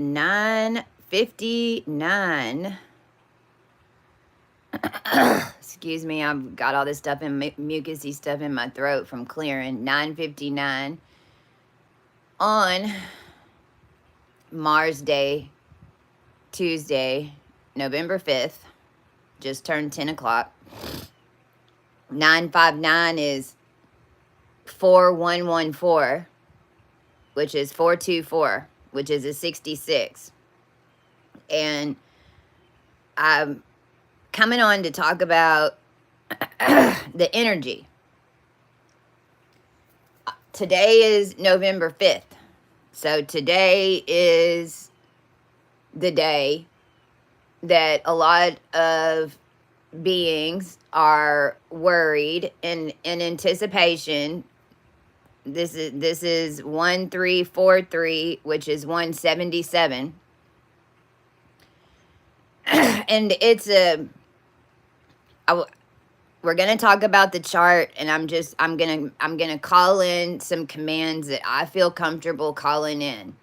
9:59. Excuse me, I've got all this stuff in mucusy stuff in my throat from clearing. 9:59 on Mars Day, Tuesday, November 5th. Just turned 10 o'clock. 959 is 4114, which is 424, which is a 66. And I'm coming on to talk about the energy. Today is November 5th. So today is the day that a lot of beings are worried in anticipation. This is 1343, which is 177. And it's we're going to talk about the chart, and I'm going to call in some commands that I feel comfortable calling in.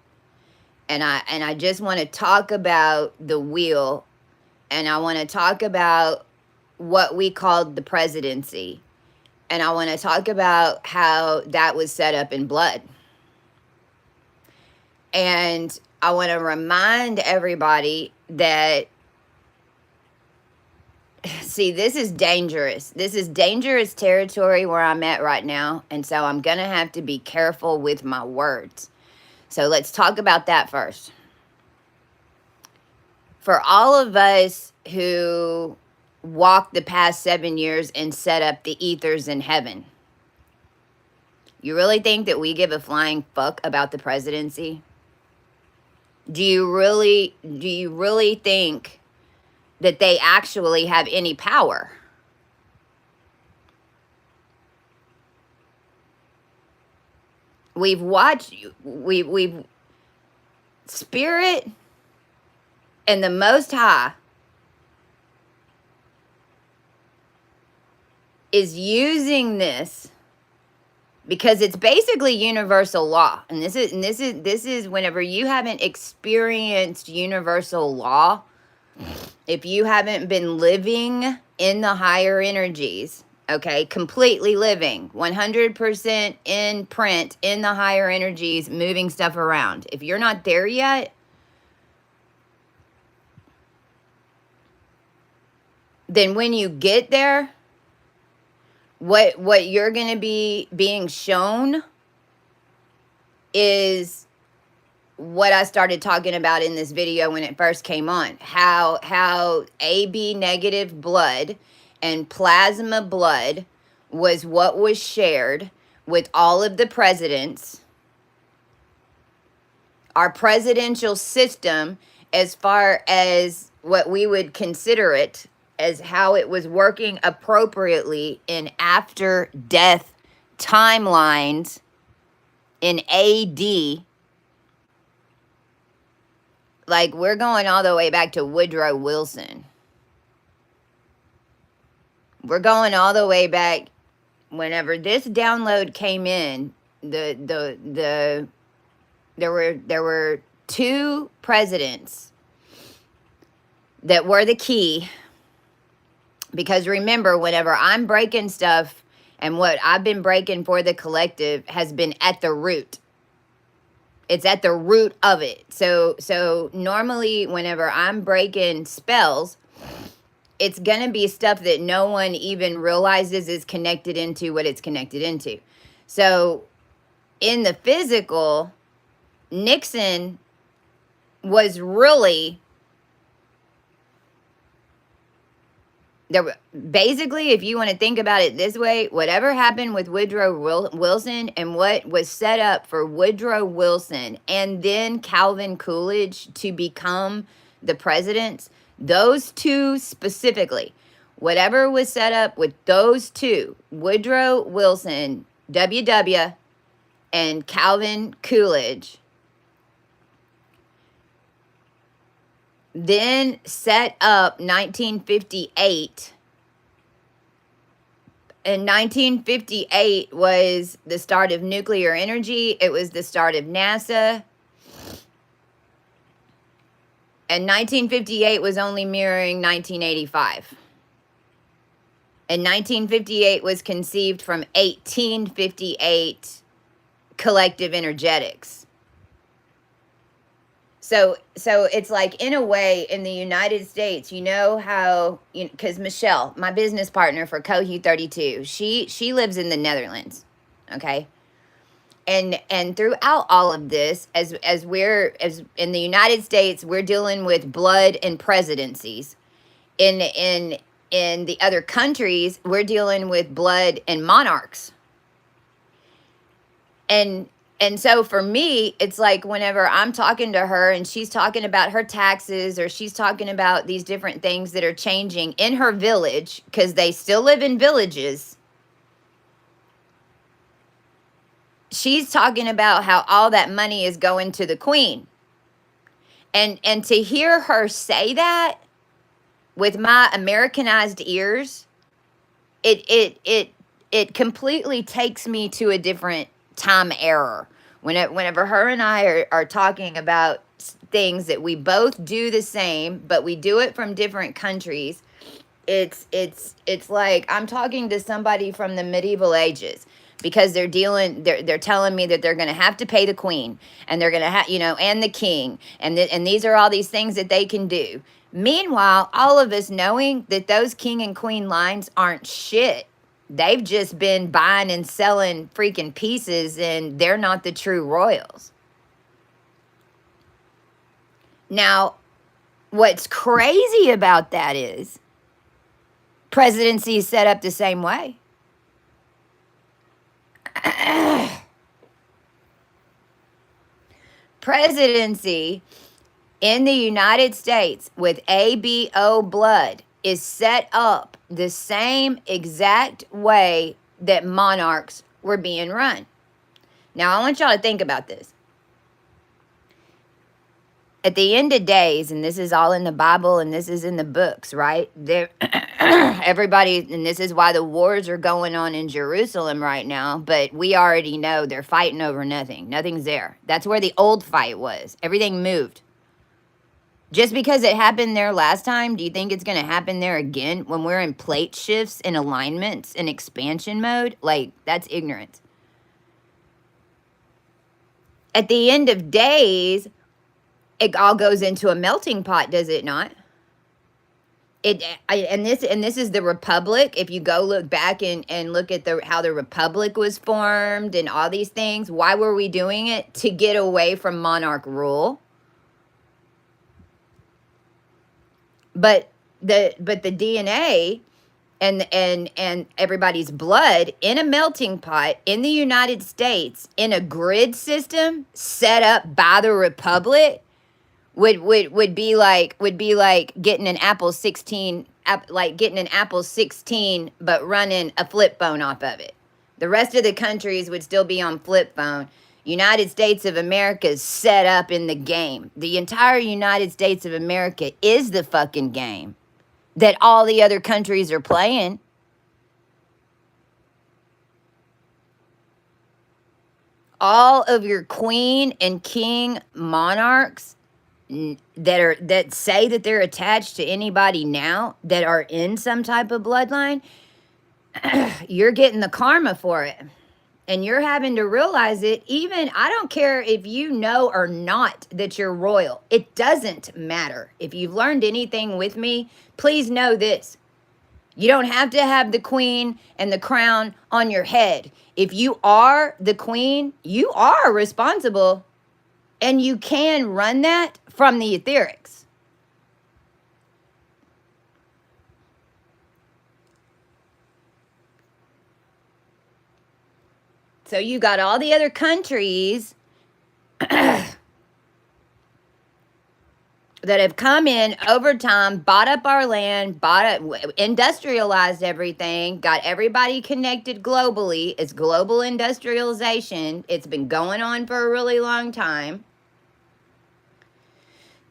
And I just want to talk about the wheel, and I want to talk about what we called the presidency. And I want to talk about how that was set up in blood. And I want to remind everybody that, see, this is dangerous. This is dangerous territory where I'm at right now. And so I'm going to have to be careful with my words. So let's talk about that first. For all of us who walked the past 7 years and set up the ethers in heaven, you really think that we give a flying fuck about the presidency? Do you really think that they actually have any power? We've watched, we've Spirit and the Most High is using this because it's basically universal law. And this is whenever you haven't experienced universal law, if you haven't been living in the higher energies, okay, completely living 100% in print in the higher energies, moving stuff around. If you're not there yet, then when you get there, what you're going to be being shown is what I started talking about in this video when it first came on. How AB negative blood and plasma blood was what was shared with all of the presidents. Our presidential system, as far as what we would consider it, as how it was working appropriately in after death timelines in AD. Like, we're going all the way back to Woodrow Wilson. We're going all the way back. Whenever this download came in, there were two presidents that were the key. Because remember, whenever I'm breaking stuff, and what I've been breaking for the collective has been at the root. It's at the root of it. So normally whenever I'm breaking spells, it's going to be stuff that no one even realizes is connected into what it's connected into. So in the physical, Nixon was really... basically, if you want to think about it this way, whatever happened with Woodrow Wilson and what was set up for Woodrow Wilson and then Calvin Coolidge to become the presidents, those two specifically, whatever was set up with those two, Woodrow Wilson, WW, and Calvin Coolidge, then set up 1958. And 1958 was the start of nuclear energy. It was the start of NASA. And 1958 was only mirroring 1985. And 1958 was conceived from 1858 collective energetics. So it's like, in a way, in the United States, you know how, because Michelle, my business partner for Cohu 32, she lives in the Netherlands, okay? And throughout all of this, as in the United States, we're dealing with blood and presidencies. In the other countries, we're dealing with blood and monarchs. And so for me, it's like, whenever I'm talking to her and she's talking about her taxes, or she's talking about these different things that are changing in her village, because they still live in villages, she's talking about how all that money is going to the queen. And to hear her say that with my Americanized ears, it completely takes me to a different time era. Whenever her and I are talking about things that we both do the same, but we do it from different countries, it's like I'm talking to somebody from the medieval ages, because they're telling me that they're going to have to pay the queen, and they're going to have, and the king, and these are all these things that they can do. Meanwhile, all of us knowing that those king and queen lines aren't shit. They've just been buying and selling freaking pieces, and they're not the true royals. Now, what's crazy about that is presidency is set up the same way. Presidency in the United States with ABO blood is set up the same exact way that monarchs were being run. Now, I want y'all to think about this. At the end of days, and this is all in the Bible and this is in the books, right? Everybody, and this is why the wars are going on in Jerusalem right now, but we already know they're fighting over nothing. Nothing's there. That's where the old fight was. Everything moved. Just because it happened there last time, do you think it's going to happen there again when we're in plate shifts and alignments and expansion mode? Like, that's ignorance. At the end of days, it all goes into a melting pot, does it not? And this is the Republic. If you go look back and look at how the Republic was formed and all these things, why were we doing it? To get away from monarch rule. But the DNA and everybody's blood in a melting pot in the United States, in a grid system set up by the Republic, would be like getting an Apple 16, but running a flip phone off of it. The rest of the countries would still be on flip phone. United States of America is set up in the game. The entire United States of America is the fucking game that all the other countries are playing. All of your queen and king monarchs that say that they're attached to anybody now, that are in some type of bloodline, you're getting the karma for it. And you're having to realize it. Even, I don't care if you know or not that you're royal. It doesn't matter. If you've learned anything with me, please know this. You don't have to have the queen and the crown on your head. If you are the queen, you are responsible. And you can run that from the etherics. So you got all the other countries that have come in over time, bought up our land, industrialized everything, got everybody connected globally. It's global industrialization. It's been going on for a really long time.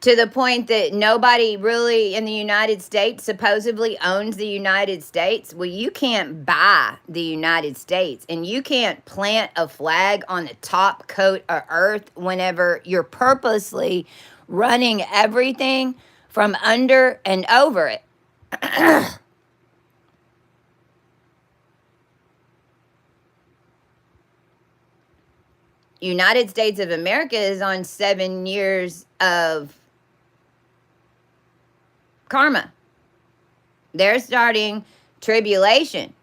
To the point that nobody really in the United States supposedly owns the United States. Well, you can't buy the United States, and you can't plant a flag on the top coat of earth whenever you're purposely running everything from under and over it. United States of America is on 7 years of karma. They're starting tribulation.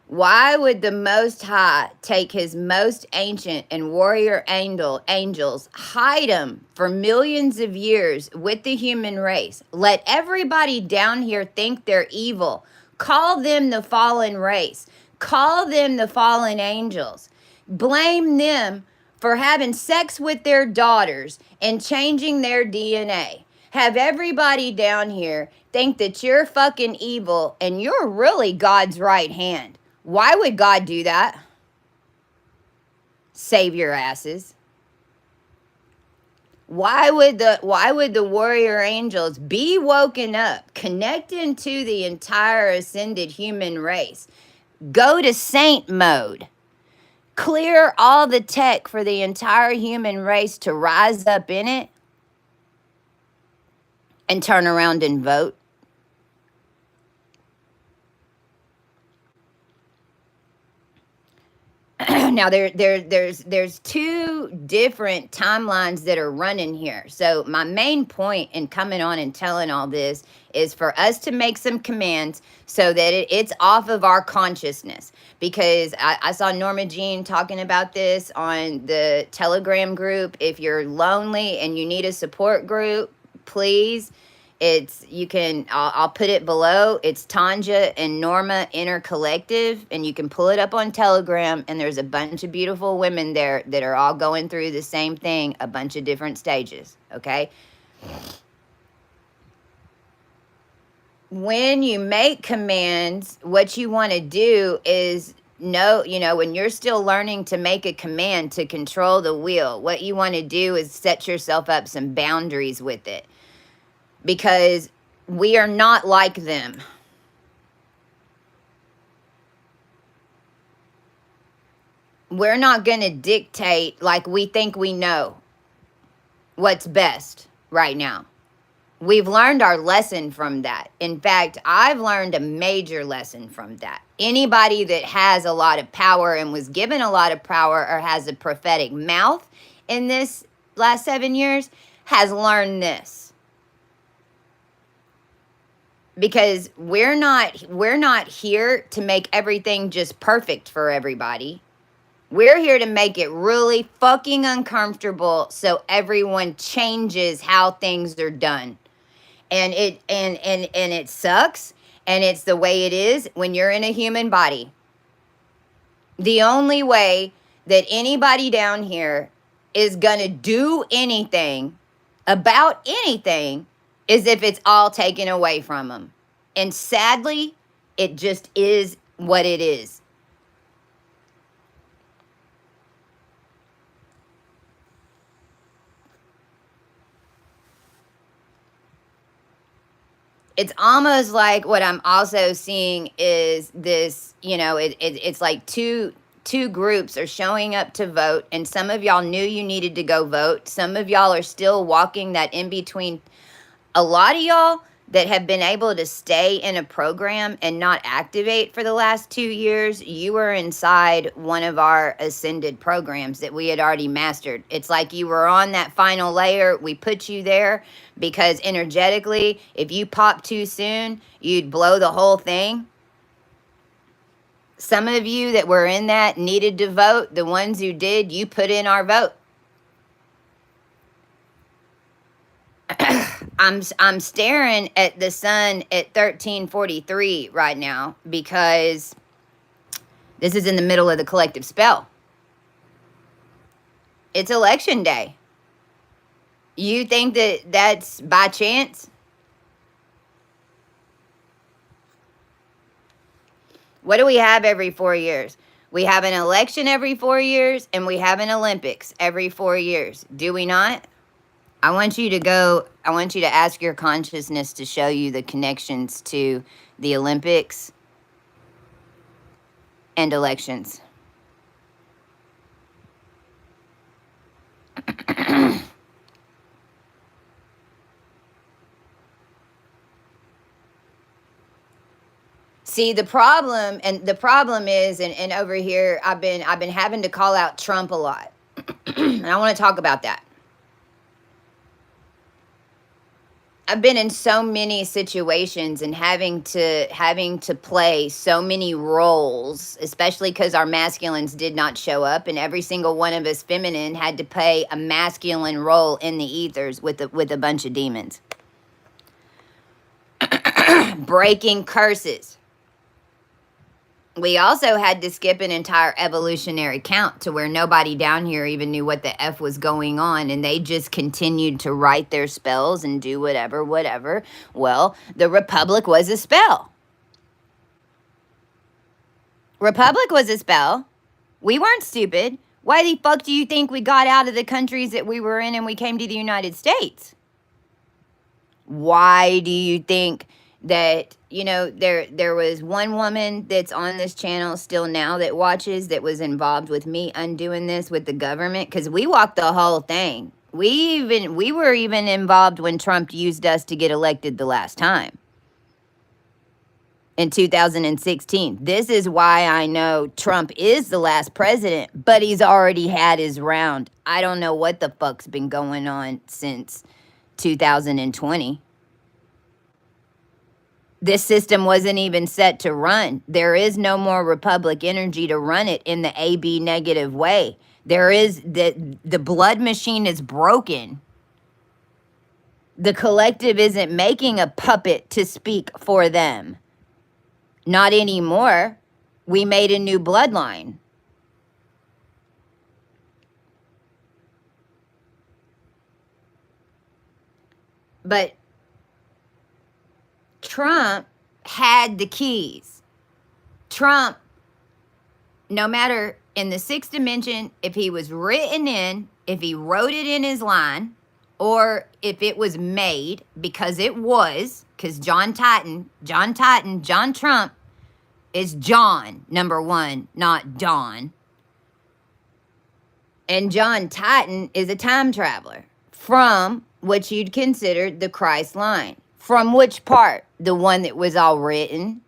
Why would the Most High take his most ancient and warrior angels, hide them for millions of years with the human race? Let everybody down here think they're evil. Call them the fallen race. Call them the fallen angels. Blame them for having sex with their daughters and changing their DNA. Have everybody down here think that you're fucking evil and you're really God's right hand. Why would God do that? Save your asses. Why would the warrior angels be woken up, connecting to the entire ascended human race? Go to saint mode. Clear all the tech for the entire human race to rise up in it and turn around and vote. Now there's two different timelines that are running here. So my main point in coming on and telling all this is for us to make some commands so that it's off of our consciousness. Because I saw Norma Jean talking about this on the Telegram group. If you're lonely and you need a support group, please. I'll put it below. It's Tanja and Norma Inner Collective, and you can pull it up on Telegram, and there's a bunch of beautiful women there that are all going through the same thing, a bunch of different stages, okay? When you make commands, what you want to do is when you're still learning to make a command to control the wheel, what you want to do is set yourself up some boundaries with it. Because we are not like them. We're not going to dictate like we think we know what's best right now. We've learned our lesson from that. In fact, I've learned a major lesson from that. Anybody that has a lot of power and was given a lot of power or has a prophetic mouth in this last 7 years has learned this. Because we're not here to make everything just perfect for everybody. We're here to make it really fucking uncomfortable so everyone changes how things are done. And it sucks, and it's the way it is when you're in a human body. The only way that anybody down here is going to do anything about anything is if it's all taken away from them. And sadly, it just is what it is. It's almost like what I'm also seeing is this, it's like two groups are showing up to vote, and some of y'all knew you needed to go vote. Some of y'all are still walking that in between. A lot of y'all that have been able to stay in a program and not activate for the last 2 years, you were inside one of our ascended programs that we had already mastered. It's like you were on that final layer. We put you there because energetically, if you pop too soon, you'd blow the whole thing. Some of you that were in that needed to vote. The ones who did, you put in our vote. I'm staring at the sun at 1343 right now because this is in the middle of the collective spell. It's election day. You think that that's by chance? What do we have every 4 years? We have an election every 4 years, and we have an Olympics every 4 years. Do we not? I want you to ask your consciousness to show you the connections to the Olympics and elections. See, the problem is, and over here, I've been having to call out Trump a lot. And I want to talk about that. I've been in so many situations and having to play so many roles, especially because our masculines did not show up, and every single one of us feminine had to play a masculine role in the ethers with a bunch of demons, breaking curses. We also had to skip an entire evolutionary count to where nobody down here even knew what the F was going on, and they just continued to write their spells and do whatever. Well, the Republic was a spell. Republic was a spell. We weren't stupid. Why the fuck do you think we got out of the countries that we were in and we came to the United States? Why do you think that, there was one woman that's on this channel still now that watches that was involved with me undoing this with the government? Because we walked the whole thing. We were even involved when Trump used us to get elected the last time in 2016. This is why I know Trump is the last president, but he's already had his round. I don't know what the fuck's been going on since 2020. This system wasn't even set to run. There is no more Republic energy to run it in the AB negative way. There is the blood machine is broken. The collective isn't making a puppet to speak for them. Not anymore. We made a new bloodline. But Trump had the keys. Trump, no matter in the sixth dimension, if he was written in, if he wrote it in his line, or if it was made, because it was, because John Trump is John, number one, not Don. And John Titan is a time traveler from what you'd consider the Christ line. From which part? The one that was all written.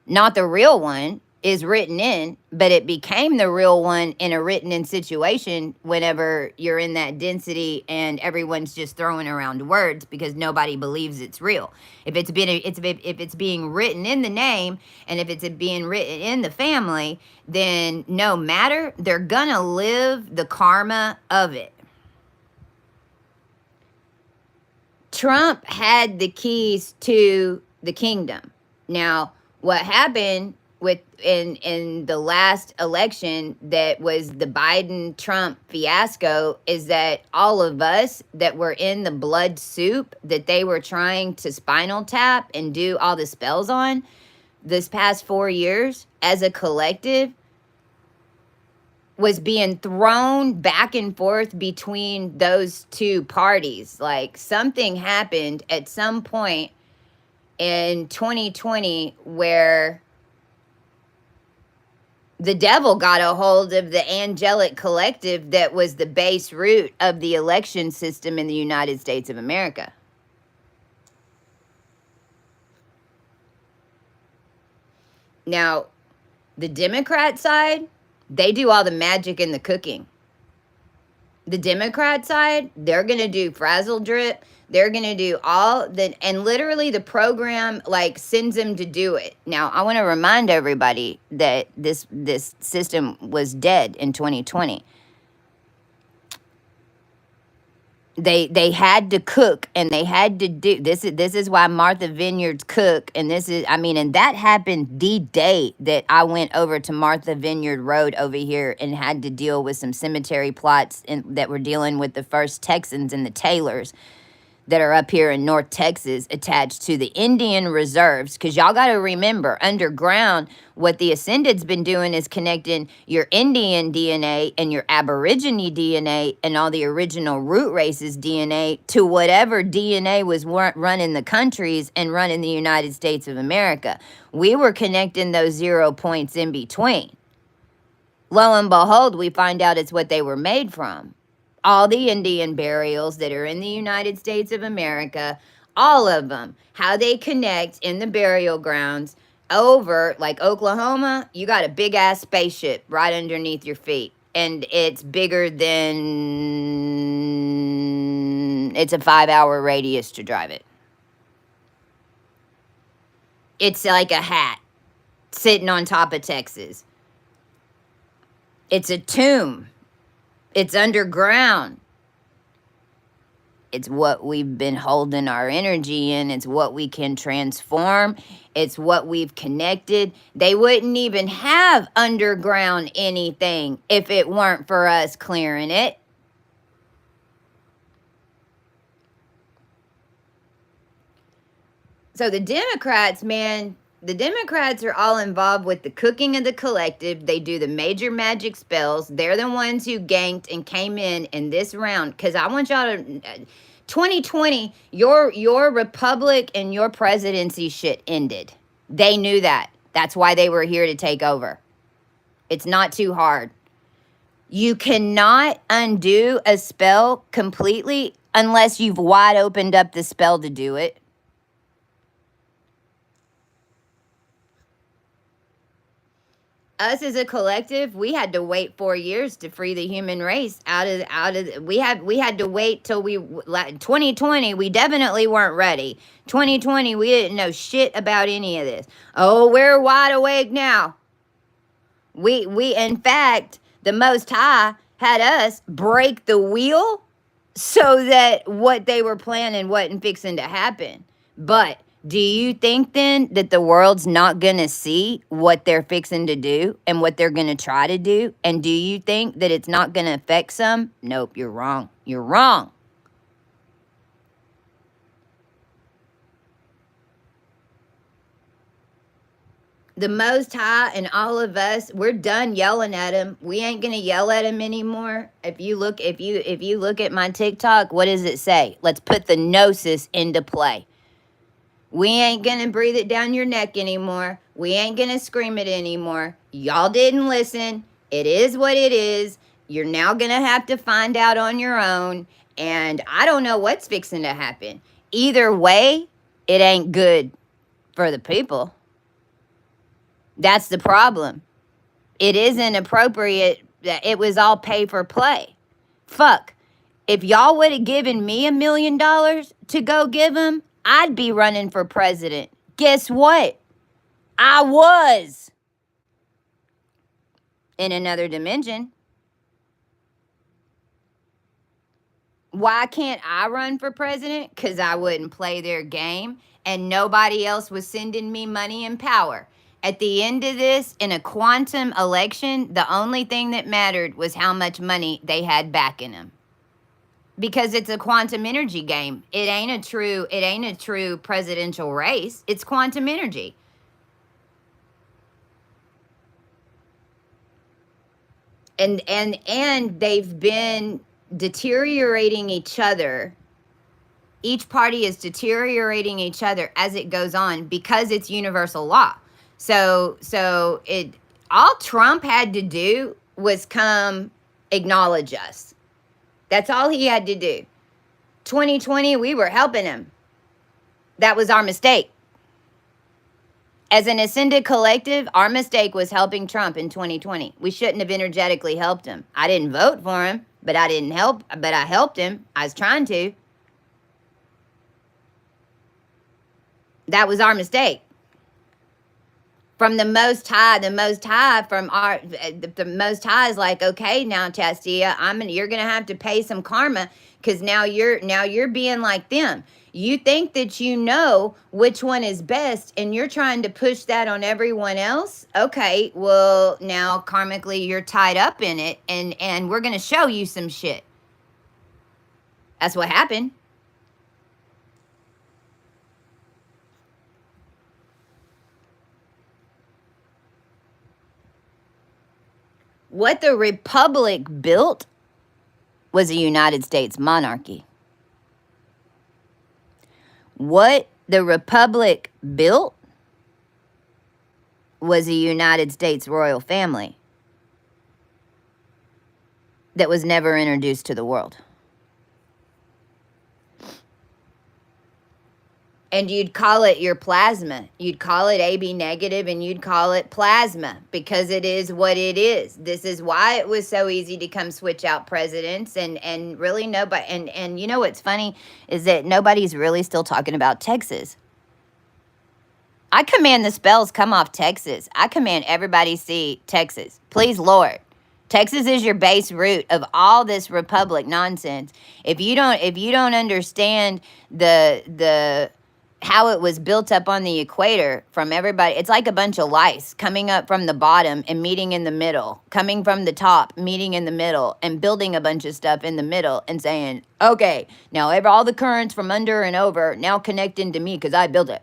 Not the real one is written in, but it became the real one in a written in situation whenever you're in that density and everyone's just throwing around words because nobody believes it's real. If it's being written in the name and if it's being written in the family, then no matter, they're gonna live the karma of it. Trump had the keys to the kingdom. Now, what happened in the last election that was the Biden-Trump fiasco is that all of us that were in the blood soup that they were trying to spinal tap and do all the spells on this past 4 years as a collective was being thrown back and forth between those two parties. Like something happened at some point in 2020 where the devil got a hold of the angelic collective that was the base root of the election system in the United States of America. Now, the Democrat side, they do all the magic and the cooking. The Democrat side, they're going to do frazzle drip. They're going to do all the, and literally the program like sends them to do it. Now, I want to remind everybody that this system was dead in 2020. They had to cook and they had to do this. This is why Martha Vineyards cook. And this is, and that happened the day that I went over to Martha Vineyard Road over here and had to deal with some cemetery plots that were dealing with the first Texans and the Taylors that are up here in North Texas attached to the Indian reserves. Because y'all got to remember, underground, what the Ascended's been doing is connecting your Indian DNA and your Aborigine DNA and all the original root races DNA to whatever DNA was running the countries and running the United States of America. We were connecting those 0 points in between. Lo and behold, we find out it's what they were made from. All the Indian burials that are in the United States of America, All of them, how they connect in the burial grounds over, like Oklahoma, you got a big ass spaceship right underneath your feet. And it's bigger than, it's a 5-hour radius to drive it. It's like a hat sitting on top of Texas. It's a tomb. It's underground. It's what we've been holding our energy in. It's what we can transform. It's what we've connected. They wouldn't even have underground anything if it weren't for us clearing it. So the Democrats, man, the Democrats are all involved with the cooking of the collective. They do the major magic spells. They're the ones who ganked and came in this round. Because I want y'all to... 2020, your republic and your presidency shit ended. They knew that. That's why they were here to take over. It's not too hard. You cannot undo a spell completely unless you've wide opened up the spell to do it. Us as a collective, we had to wait 4 years to free the human race out of we had to wait till 2020. We definitely weren't ready. 2020, we didn't know shit about any of this. Oh, we're wide awake now. We in fact, the Most High had us break the wheel so that what they were planning wasn't fixing to happen. But do you think then that the world's not going to see what they're fixing to do and what they're going to try to do? And do you think that it's not going to affect some? Nope, you're wrong. You're wrong. The Most High and all of us, we're done yelling at him. We ain't gonna yell at him anymore. If you look at my TikTok, what does it say? Let's put the gnosis into play. We ain't gonna breathe it down your neck anymore. We ain't gonna scream it anymore. Y'all didn't listen. It is what it is. You're now gonna have to find out on your own. And I don't know what's fixing to happen. Either way, it ain't good for the people. That's the problem. It isn't appropriate. It was all pay for play. Fuck. If y'all would have given me $1 million to go give them, I'd be running for president. Guess what? I was. In another dimension. Why can't I run for president? Because I wouldn't play their game and nobody else was sending me money and power. At the end of this, in a quantum election, the only thing that mattered was how much money they had backing them. Because it's a quantum energy game. It ain't a true presidential race. It's quantum energy. And they've been deteriorating each other. Each party is deteriorating each other as it goes on because it's universal law. So all Trump had to do was come acknowledge us. That's all he had to do. 2020, we were helping him. That was our mistake. As an ascended collective, our mistake was helping Trump in 2020. We shouldn't have energetically helped him. I didn't vote for him, but I helped him. I was trying to. That was our mistake. From the Most High, the Most High is like, okay, now Chastia, you're gonna have to pay some karma because now you're being like them. You think that you know which one is best, and you're trying to push that on everyone else. Okay, well now karmically you're tied up in it, and we're gonna show you some shit. That's what happened. What the Republic built was a United States monarchy. What the Republic built was a United States royal family that was never introduced to the world. And you'd call it your plasma. You'd call it AB negative and you'd call it plasma because it is what it is. This is why it was so easy to come switch out presidents and really nobody and you know what's funny is that nobody's really still talking about Texas. I command the spells come off Texas. I command everybody see Texas. Please, Lord. Texas is your base root of all this republic nonsense. If you don't understand the how it was built up on the equator from everybody, it's like a bunch of lice coming up from the bottom and meeting in the middle, coming from the top, meeting in the middle, and building a bunch of stuff in the middle and saying, okay, now all the currents from under and over now connect into me because I built it.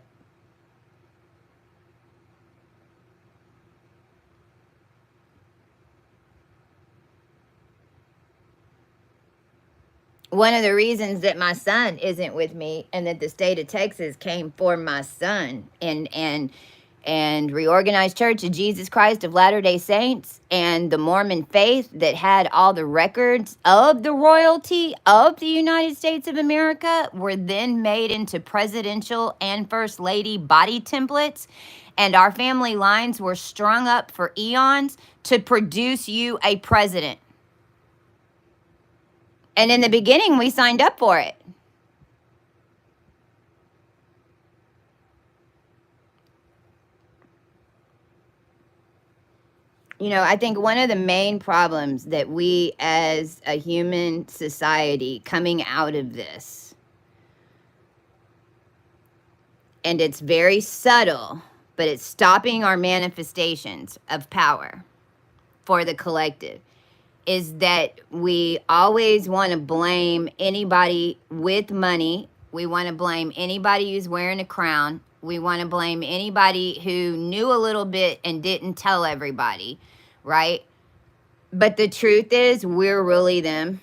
One of the reasons that my son isn't with me and that the state of Texas came for my son and Reorganized Church of Jesus Christ of Latter-day Saints and the Mormon faith that had all the records of the royalty of the United States of America were then made into presidential and first lady body templates. And our family lines were strung up for eons to produce you a president. And in the beginning, we signed up for it. You know, I think one of the main problems that we as a human society coming out of this, and it's very subtle, but it's stopping our manifestations of power for the collective, is that we always want to blame anybody with money. We want to blame anybody who's wearing a crown. We want to blame anybody who knew a little bit and didn't tell everybody, right? But the truth is, we're really them.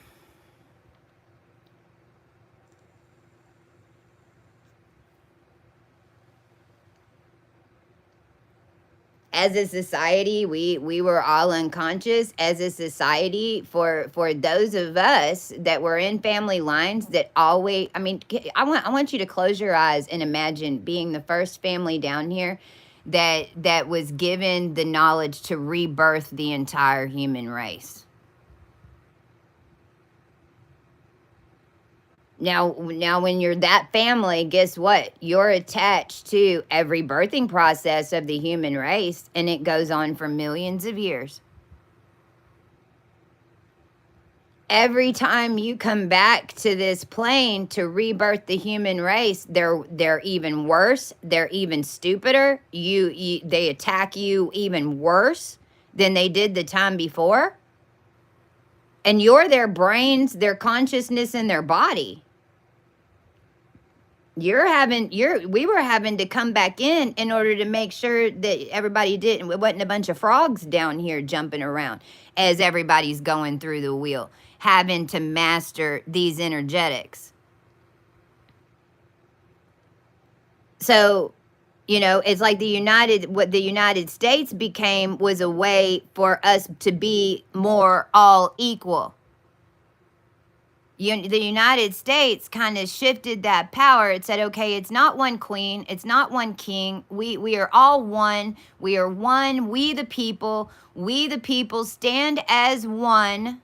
As a society, we were all unconscious. As a society, for those of us that were in family lines that always, I mean, I want you to close your eyes and imagine being the first family down here that was given the knowledge to rebirth the entire human race. Now, when you're that family, guess what? You're attached to every birthing process of the human race, and it goes on for millions of years. Every time you come back to this plane to rebirth the human race, they're even worse. They're even stupider. They attack you even worse than they did the time before. And you're their brains, their consciousness, and their body. We were having to come back in order to make sure that everybody didn't, it wasn't a bunch of frogs down here jumping around as everybody's going through the wheel, having to master these energetics. So, you know, it's like what the United States became was a way for us to be more all equal. The United States kind of shifted that power. It said, okay, it's not one queen, it's not one king. We are all one. We are one. We the people stand as one.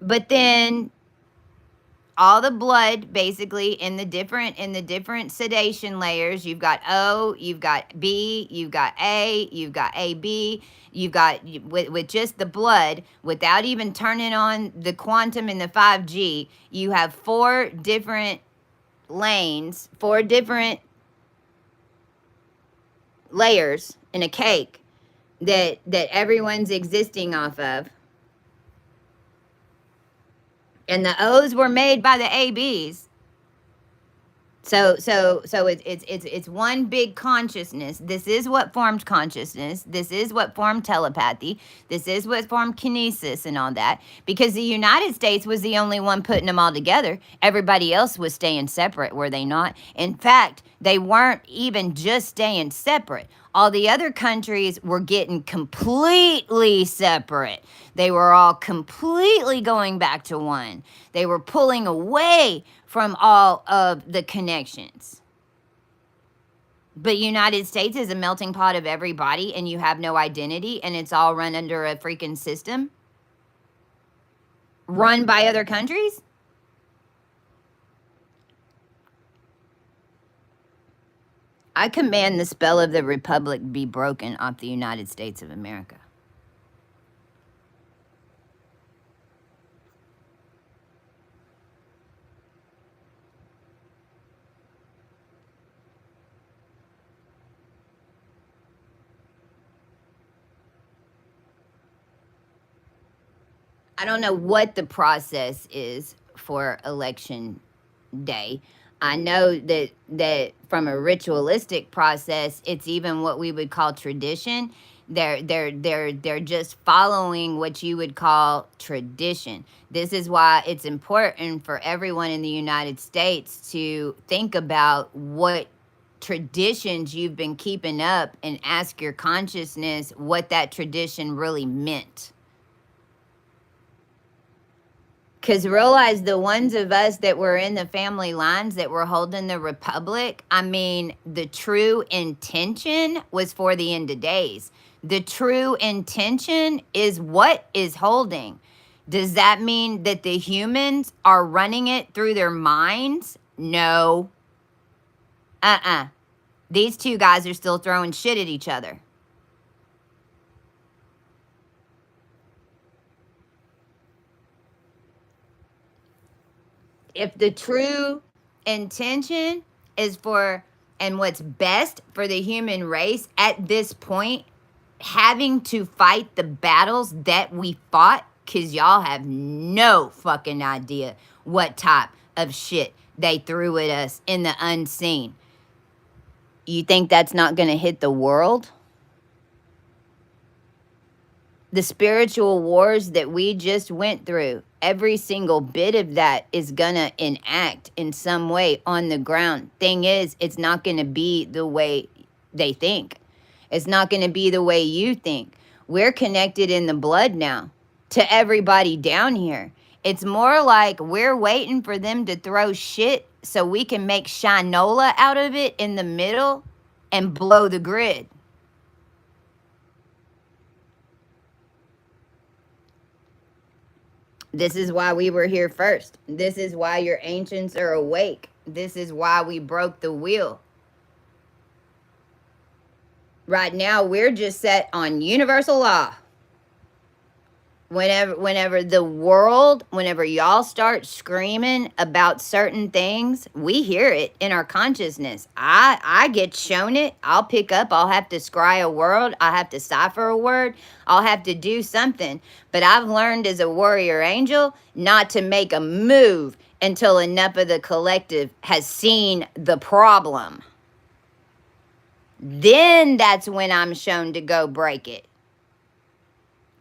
But then all the blood basically in the different sedation layers, you've got O, you've got B, you've got A, you've got AB, you've got with just the blood without even turning on the quantum and the 5G, you have 4 different lanes, 4 different layers in a cake that everyone's existing off of. And the O's were made by the ABs. So it's one big consciousness. This is what formed consciousness. This is what formed telepathy. This is what formed kinesis and all that. Because the United States was the only one putting them all together. Everybody else was staying separate, were they not? In fact, they weren't even just staying separate. All the other countries were getting completely separate. They were all completely going back to one. They were pulling away from all of the connections. But United States is a melting pot of everybody, and you have no identity, and it's all run under a freaking system run by other countries. I command the spell of the Republic be broken off the United States of America. I don't know what the process is for election day. I know that from a ritualistic process, it's even what we would call tradition. They're just following what you would call tradition. This is why it's important for everyone in the United States to think about what traditions you've been keeping up and ask your consciousness what that tradition really meant. Because realize the ones of us that were in the family lines that were holding the Republic, I mean, the true intention was for the end of days. The true intention is what is holding. Does that mean that the humans are running it through their minds? No. These two guys are still throwing shit at each other. If the true intention is for and what's best for the human race at this point, having to fight the battles that we fought, because y'all have no fucking idea what type of shit they threw at us in the unseen. You think that's not going to hit the world? The spiritual wars that we just went through, every single bit of that is going to enact in some way on the ground. Thing is, it's not going to be the way they think. It's not going to be the way you think. We're connected in the blood now to everybody down here. It's more like we're waiting for them to throw shit so we can make shinola out of it in the middle and blow the grid. This is why we were here first. This is why your ancients are awake. This is why we broke the wheel. Right now, we're just set on universal law. Whenever the world, whenever y'all start screaming about certain things, we hear it in our consciousness. I get shown it. I'll pick up. I'll have to scry a word. I'll have to cipher a word. I'll have to do something. But I've learned as a warrior angel not to make a move until enough of the collective has seen the problem. Then that's when I'm shown to go break it.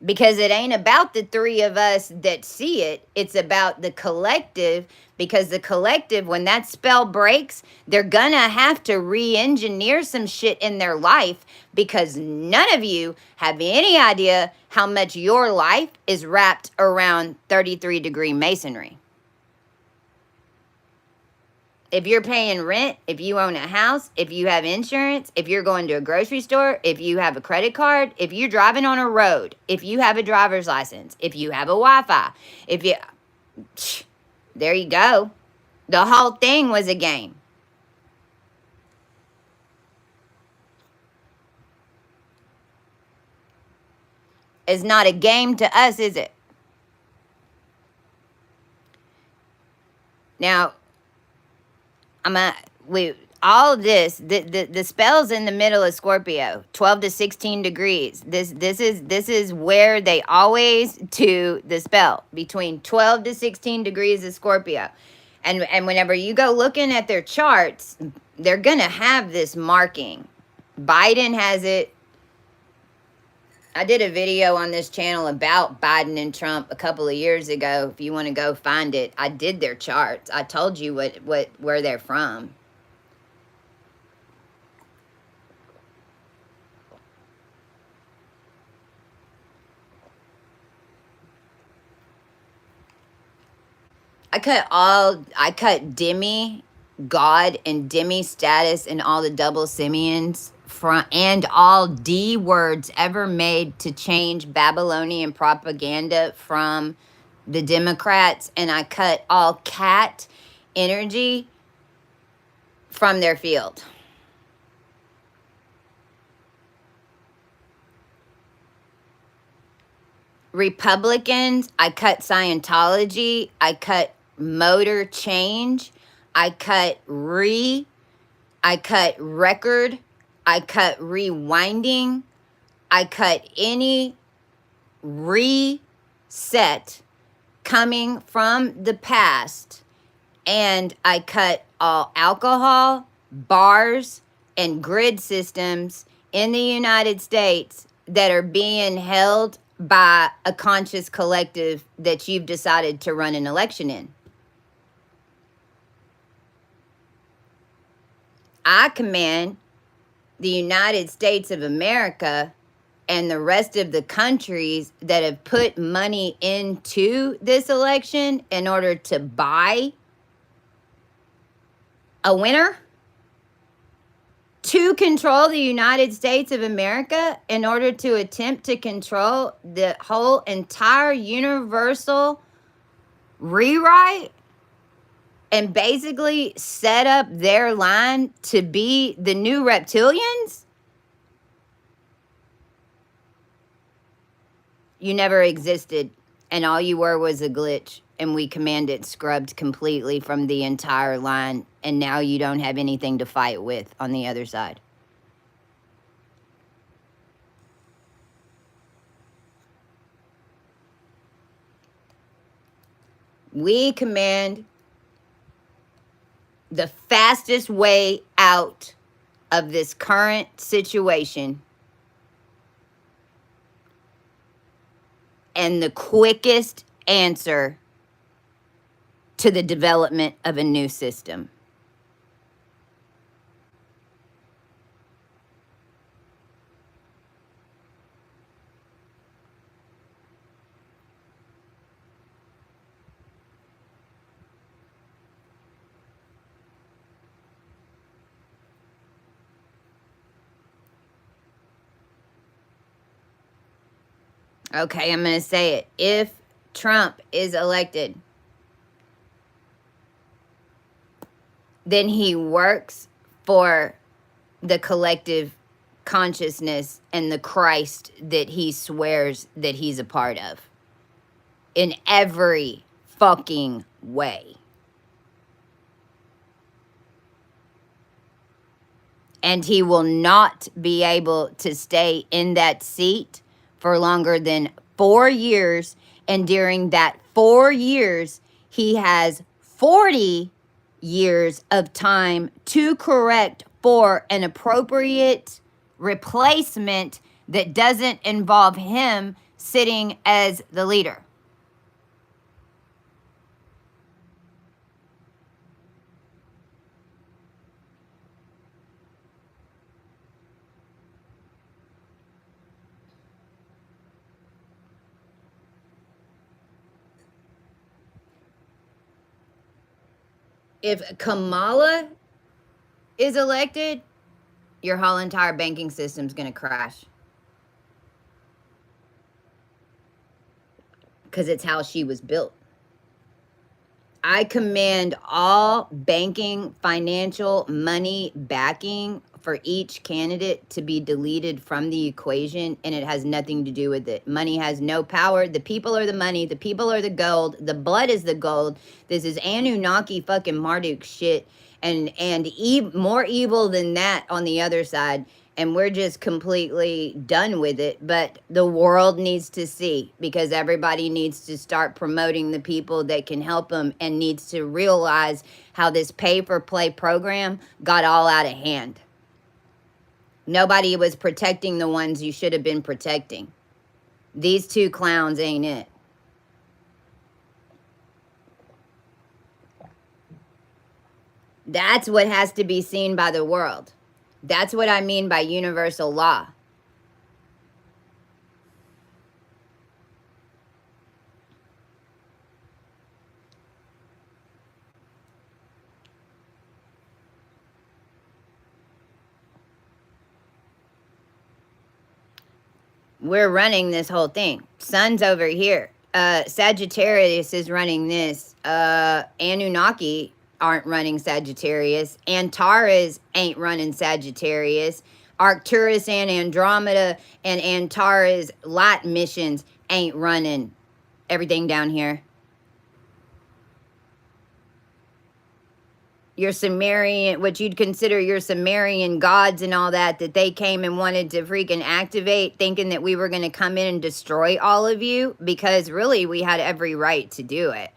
Because it ain't about the three of us that see it. It's about the collective. Because the collective, when that spell breaks, they're gonna have to re-engineer some shit in their life. Because none of you have any idea how much your life is wrapped around 33-degree masonry. If you're paying rent, if you own a house, if you have insurance, if you're going to a grocery store, if you have a credit card, if you're driving on a road, if you have a driver's license, if you have a Wi-Fi, if you... There you go. The whole thing was a game. It's not a game to us, is it? Now... all of this, the spell's in the middle of Scorpio, 12 to 16 degrees. This is where they always do the spell, between 12 to 16 degrees of Scorpio. And whenever you go looking at their charts, they're going to have this marking. Biden has it. I did a video on this channel about Biden and Trump a couple of years ago. If you want to go find it, I did their charts. I told you where they're from. I cut demi God and demi status and all the double simians from and all D words ever made to change Babylonian propaganda from the Democrats, and I cut all cat energy from their field. Republicans, I cut Scientology, I cut motor change, I cut I cut record, I cut rewinding, I cut any reset coming from the past, and I cut all alcohol, bars, and grid systems in the United States that are being held by a conscious collective that you've decided to run an election in. I command the United States of America and the rest of the countries that have put money into this election in order to buy a winner to control the United States of America, in order to attempt to control the whole entire universal rewrite and basically set up their line to be the new reptilians. You never existed, and all you were was a glitch, and we command it scrubbed completely from the entire line, and now you don't have anything to fight with on the other side. We command the fastest way out of this current situation and the quickest answer to the development of a new system. Okay, I'm going to say it. If Trump is elected, then he works for the collective consciousness and the Christ that he swears that he's a part of in every fucking way. And he will not be able to stay in that seat for longer than 4 years. And during that 4 years, he has 40 years of time to correct for an appropriate replacement that doesn't involve him sitting as the leader. If Kamala is elected, your whole entire banking system's going to crash. Because it's how she was built. I command all banking, financial, money backing for each candidate to be deleted from the equation, and it has nothing to do with it. Money has no power. The people are the money. The people are the gold. The blood is the gold. This is Anunnaki fucking Marduk shit, and more evil than that on the other side. And we're just completely done with it. But the world needs to see, because everybody needs to start promoting the people that can help them, and needs to realize how this pay-for-play program got all out of hand. Nobody was protecting the ones you should have been protecting. These two clowns ain't it. That's what has to be seen by the world. That's what I mean by universal law. We're running this whole thing. Sun's over here. Sagittarius is running this. Anunnaki aren't running Sagittarius. Antares ain't running Sagittarius. Arcturus and Andromeda and Antares light missions ain't running everything down here. Your Sumerian, what you'd consider your Sumerian gods and all that, that they came and wanted to freaking activate, thinking that we were going to come in and destroy all of you, because really we had every right to do it.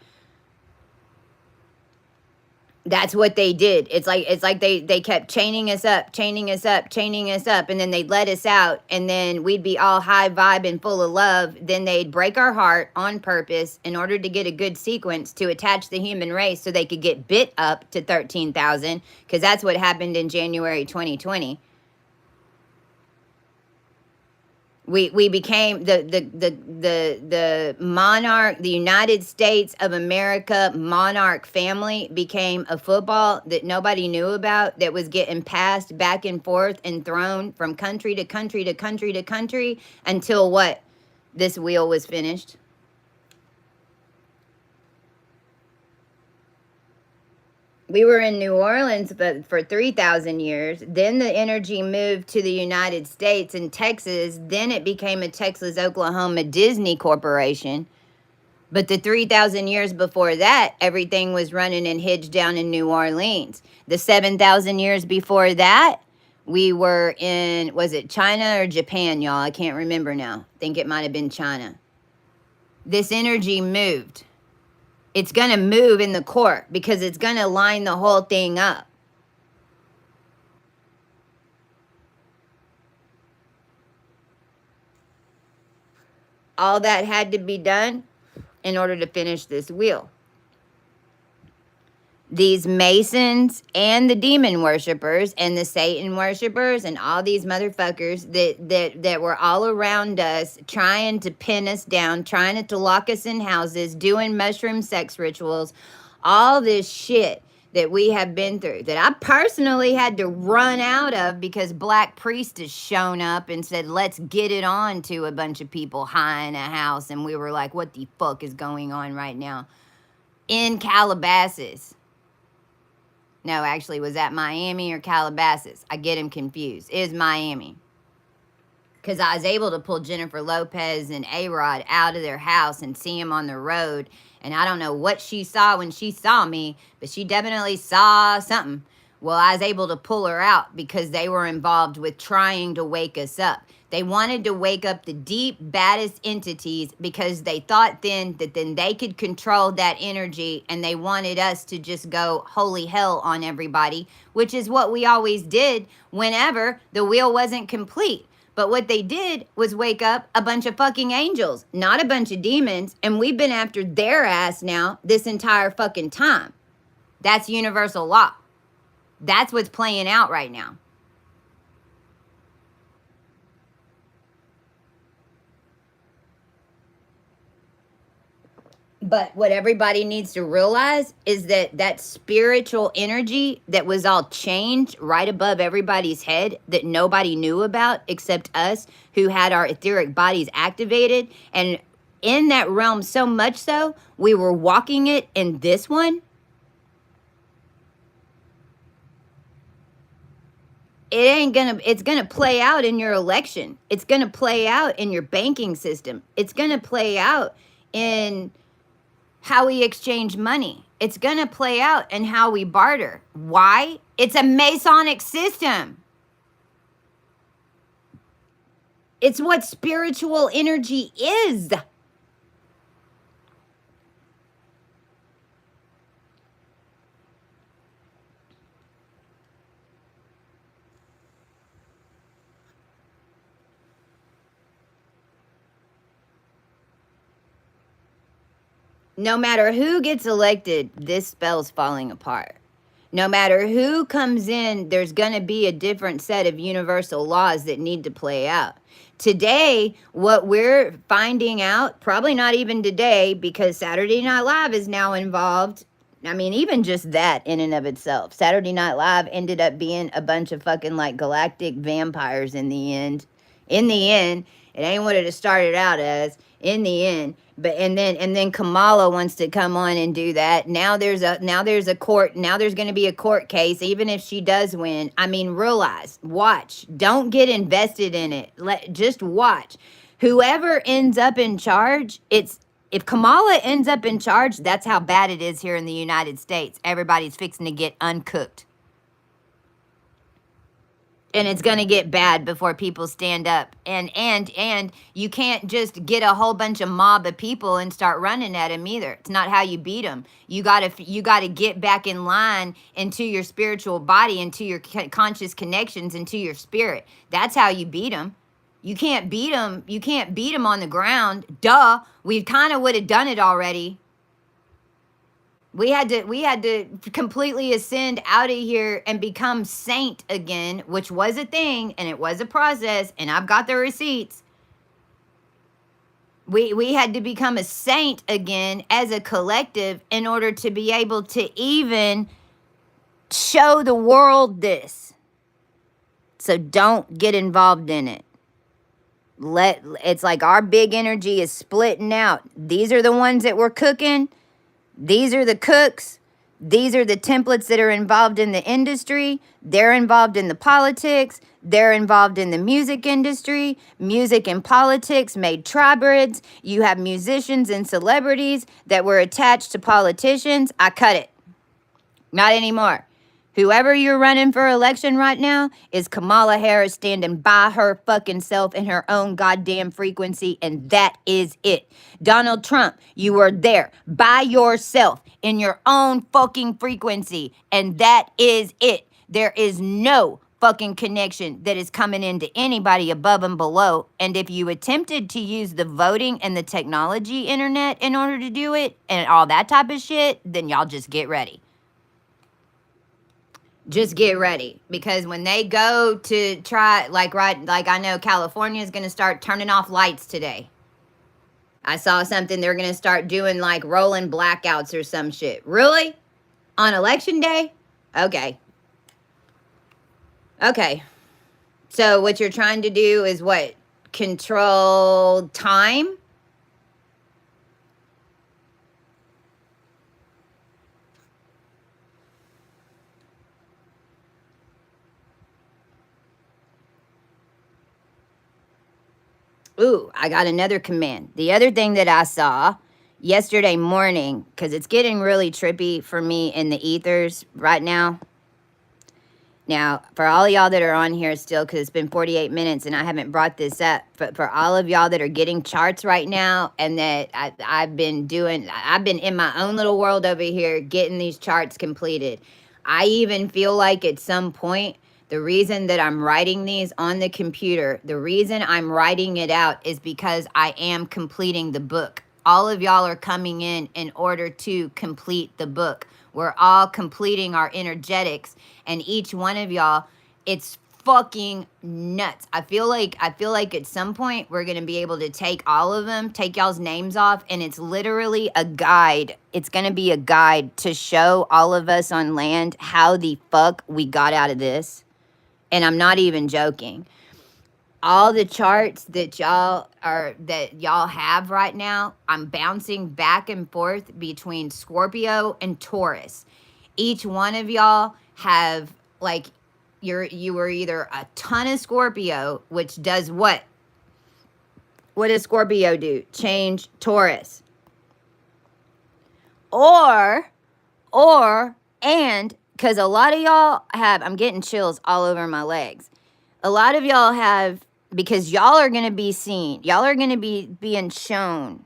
That's what they did. It's like they kept chaining us up, chaining us up, chaining us up, and then they'd let us out, and then we'd be all high vibe and full of love. Then they'd break our heart on purpose in order to get a good sequence to attach the human race so they could get bit up to 13,000, because that's what happened in January 2020. We became the monarch, the United States of America monarch family became a football that nobody knew about, that was getting passed back and forth and thrown from country to country to country to country until what? This wheel was finished. We were in New Orleans for 3,000 years. Then the energy moved to the United States and Texas. Then it became a Texas, Oklahoma Disney Corporation. But the 3,000 years before that, everything was running and hinged down in New Orleans. The 7,000 years before that, we were in, was it China or Japan, y'all? I can't remember now. I think it might have been China. This energy moved. It's going to move in the court because it's going to line the whole thing up. All that had to be done in order to finish this wheel. These Masons and the demon worshipers and the Satan worshipers and all these motherfuckers that were all around us, trying to pin us down, trying to lock us in houses, doing mushroom sex rituals, all this shit that we have been through, that I personally had to run out of because Black Priest has shown up and said, let's get it on, to a bunch of people high in a house. And we were like, what the fuck is going on right now? In Calabasas. No, actually, was that Miami or Calabasas? I get him confused. It is Miami. Because I was able to pull Jennifer Lopez and A-Rod out of their house and see him on the road. And I don't know what she saw when she saw me, but she definitely saw something. Well, I was able to pull her out because they were involved with trying to wake us up. They wanted to wake up the deep, baddest entities because they thought then that then they could control that energy, and they wanted us to just go holy hell on everybody, which is what we always did whenever the wheel wasn't complete. But what they did was wake up a bunch of fucking angels, not a bunch of demons, and we've been after their ass now this entire fucking time. That's universal law. That's what's playing out right now. But what everybody needs to realize is that that spiritual energy that was all changed right above everybody's head that nobody knew about except us, who had our etheric bodies activated. And in that realm, so much so, we were walking it in this one. It's gonna play out in your election. It's gonna play out in your banking system. It's gonna play out in how we exchange money. It's going to play out in how we barter. Why? It's a Masonic system. It's what spiritual energy is. No matter who gets elected, this spell's falling apart. No matter who comes in, there's going to be a different set of universal laws that need to play out. Today, what we're finding out, probably not even today, because Saturday Night Live is now involved. I mean, even just that in and of itself. Saturday Night Live ended up being a bunch of fucking like galactic vampires in the end. In the end, It ain't what it started out as in the end. But and then Kamala wants to come on and do that. Now there's a court. Now there's going to be a court case, even if she does win. I mean, realize, watch. Don't get invested in it. Just watch. Whoever ends up in charge, if Kamala ends up in charge, that's how bad it is here in the United States. Everybody's fixing to get uncooked. And it's going to get bad before people stand up. And you can't just get a whole bunch of mob of people and start running at them either. It's not how you beat them. You got to get back in line into your spiritual body, into your conscious connections, into your spirit. That's how you beat them. You can't beat them. You can't beat them on the ground. Duh. We kind of would have done it already. We had to completely ascend out of here and become saint again, which was a thing and it was a process, and I've got the receipts. We had to become a saint again as a collective in order to be able to even show the world this. So don't get involved in it. It's like our big energy is splitting out. These are the ones that we're cooking. These are the cooks. These are the templates that are involved in the industry. They're involved in the politics. They're involved in the music industry. Music and politics made triburids. You have musicians and celebrities that were attached to politicians. I cut it. Not anymore. Whoever you're running for election right now is Kamala Harris standing by her fucking self in her own goddamn frequency, and that is it. Donald Trump, you were there by yourself in your own fucking frequency, and that is it. There is no fucking connection that is coming into anybody above and below. And if you attempted to use the voting and the technology internet in order to do it and all that type of shit, then y'all just get ready. Just get ready, because when they go to try, like I know California is going to start turning off lights today. I saw something they're going to start doing like rolling blackouts or some shit. Really? On election day? Okay. Okay. So what you're trying to do is what? Control time? Ooh, I got another command. The other thing that I saw yesterday morning, because it's getting really trippy for me in the ethers right now. Now, for all of y'all that are on here still, because it's been 48 minutes and I haven't brought this up, but for all of y'all that are getting charts right now and that I've been in my own little world over here getting these charts completed. I even feel like at some point, the reason that I'm writing these on the computer, the reason I'm writing it out is because I am completing the book. All of y'all are coming in order to complete the book. We're all completing our energetics, and each one of y'all, it's fucking nuts. I feel like at some point we're going to be able to take all of them, take y'all's names off, and it's literally a guide. It's going to be a guide to show all of us on land how the fuck we got out of this. And I'm not even joking. All the charts that y'all have right now, I'm bouncing back and forth between Scorpio and Taurus. Each one of y'all have like you were either a ton of Scorpio, which does what? What does Scorpio do? Change Taurus. And because a lot of y'all have, I'm getting chills all over my legs. A lot of y'all have, because y'all are going to be seen. Y'all are going to be being shown.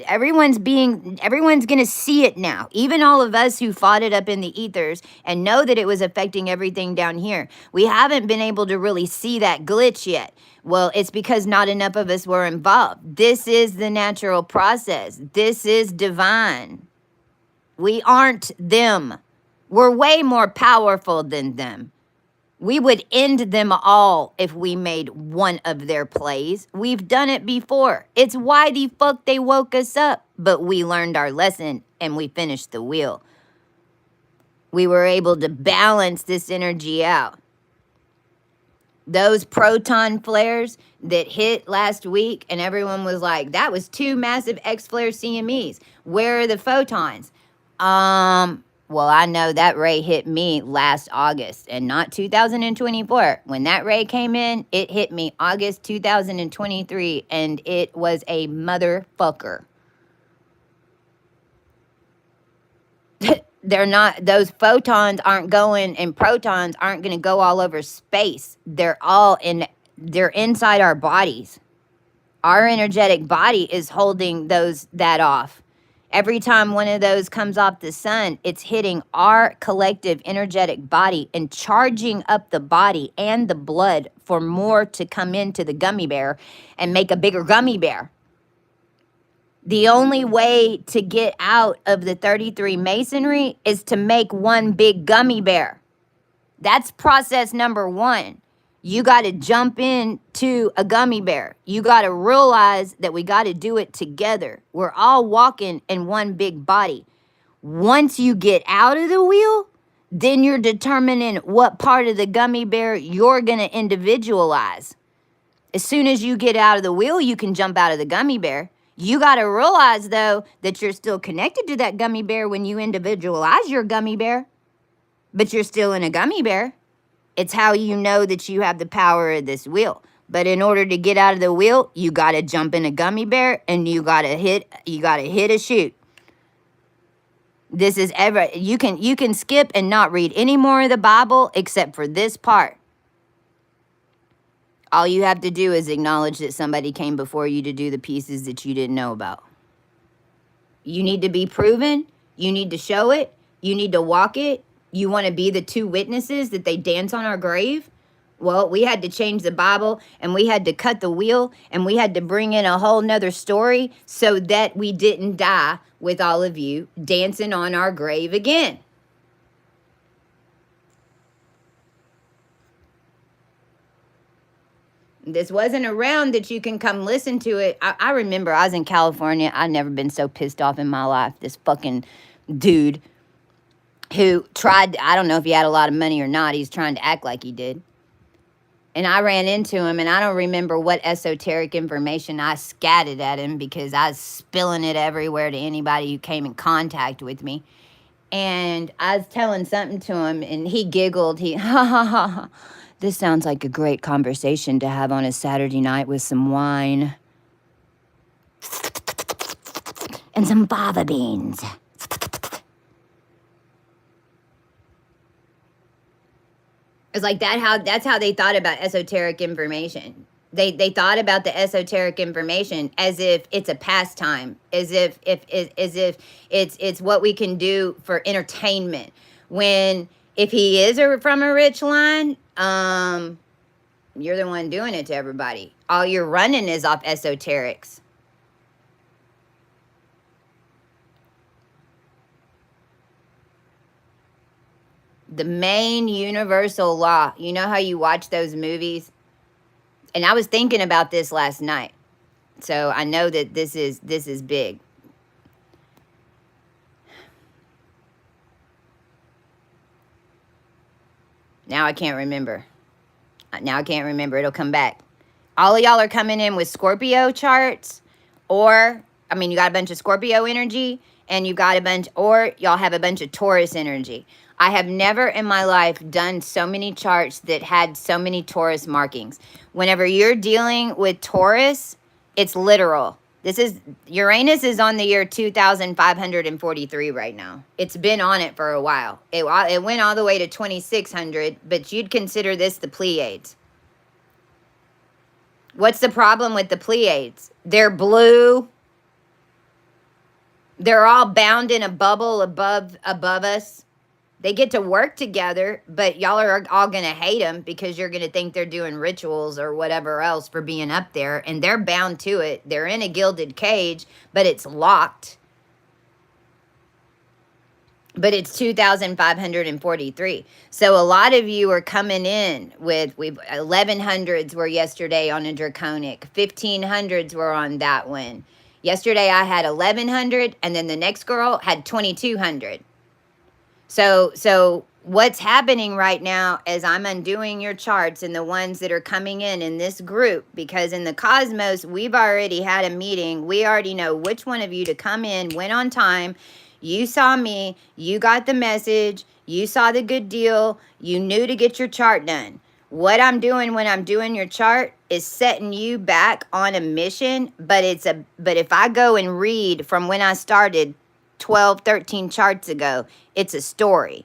Everyone's going to see it now. Even all of us who fought it up in the ethers and know that it was affecting everything down here. We haven't been able to really see that glitch yet. Well, it's because not enough of us were involved. This is the natural process. This is divine. We aren't them. We're way more powerful than them. We would end them all if we made one of their plays. We've done it before. It's why the fuck they woke us up. But we learned our lesson and we finished the wheel. We were able to balance this energy out. Those proton flares that hit last week, and everyone was like, that was 2 massive X-flare CMEs. Where are the photons? Well, I know that ray hit me last August and not 2024. When that ray came in, it hit me August 2023, and it was a motherfucker. They're not, those photons aren't going, and protons aren't going to go all over space. They're inside our bodies. Our energetic body is holding that off. Every time one of those comes off the sun, it's hitting our collective energetic body and charging up the body and the blood for more to come into the gummy bear and make a bigger gummy bear. The only way to get out of the 33 masonry is to make one big gummy bear. That's process number 1. You got to jump into a gummy bear. You got to realize that we got to do it together. We're all walking in one big body. Once you get out of the wheel, then you're determining what part of the gummy bear you're going to individualize. As soon as you get out of the wheel, you can jump out of the gummy bear. You got to realize, though, that you're still connected to that gummy bear when you individualize your gummy bear, but you're still in a gummy bear. It's how you know that you have the power of this wheel. But in order to get out of the wheel, you got to jump in a gummy bear and you got to hit a chute. This is you can skip and not read any more of the Bible except for this part. All you have to do is acknowledge that somebody came before you to do the pieces that you didn't know about. You need to be proven. You need to show it. You need to walk it. You want to be the 2 witnesses that they dance on our grave? Well, we had to change the Bible, and we had to cut the wheel, and we had to bring in a whole nother story so that we didn't die with all of you dancing on our grave again. This wasn't around that you can come listen to it. I remember I was in California. I'd never been so pissed off in my life. This fucking dude who tried, I don't know if he had a lot of money or not. He's trying to act like he did. And I ran into him, and I don't remember what esoteric information I scattered at him because I was spilling it everywhere to anybody who came in contact with me. And I was telling something to him, and he giggled. He, ha, ha, ha, ha. This sounds like a great conversation to have on a Saturday night with some wine and some fava beans. It's like that's how they thought about esoteric information. They thought about the esoteric information as if it's a pastime, as if it's what we can do for entertainment. When if he is from a rich line, you're the one doing it to everybody. All you're running is off esoterics. The main universal law. You know how you watch those movies? And I was thinking about this last night. So I know that this is big. Now I can't remember. It'll come back. All of y'all are coming in with Scorpio charts, or, I mean, you got a bunch of Scorpio energy, and you got a bunch, or y'all have a bunch of Taurus energy. I have never in my life done so many charts that had so many Taurus markings. Whenever you're dealing with Taurus, it's literal. Uranus is on the year 2543 right now. It's been on it for a while. It went all the way to 2600, but you'd consider this the Pleiades. What's the problem with the Pleiades? They're blue. They're all bound in a bubble above us. They get to work together, but y'all are all going to hate them because you're going to think they're doing rituals or whatever else for being up there, and they're bound to it. They're in a gilded cage, but it's locked. But it's 2543. So a lot of you are coming in with 1100s were yesterday on a draconic. 1500s were on that one. Yesterday I had 1100, and then the next girl had 2200. So what's happening right now is I'm undoing your charts and the ones that are coming in this group, because in the cosmos, we've already had a meeting. We already know which one of you to come in, when on time. You saw me, you got the message, you saw the good deal, you knew to get your chart done. What I'm doing when I'm doing your chart is setting you back on a mission, but if I go and read from when I started 12, 13 charts ago, it's a story.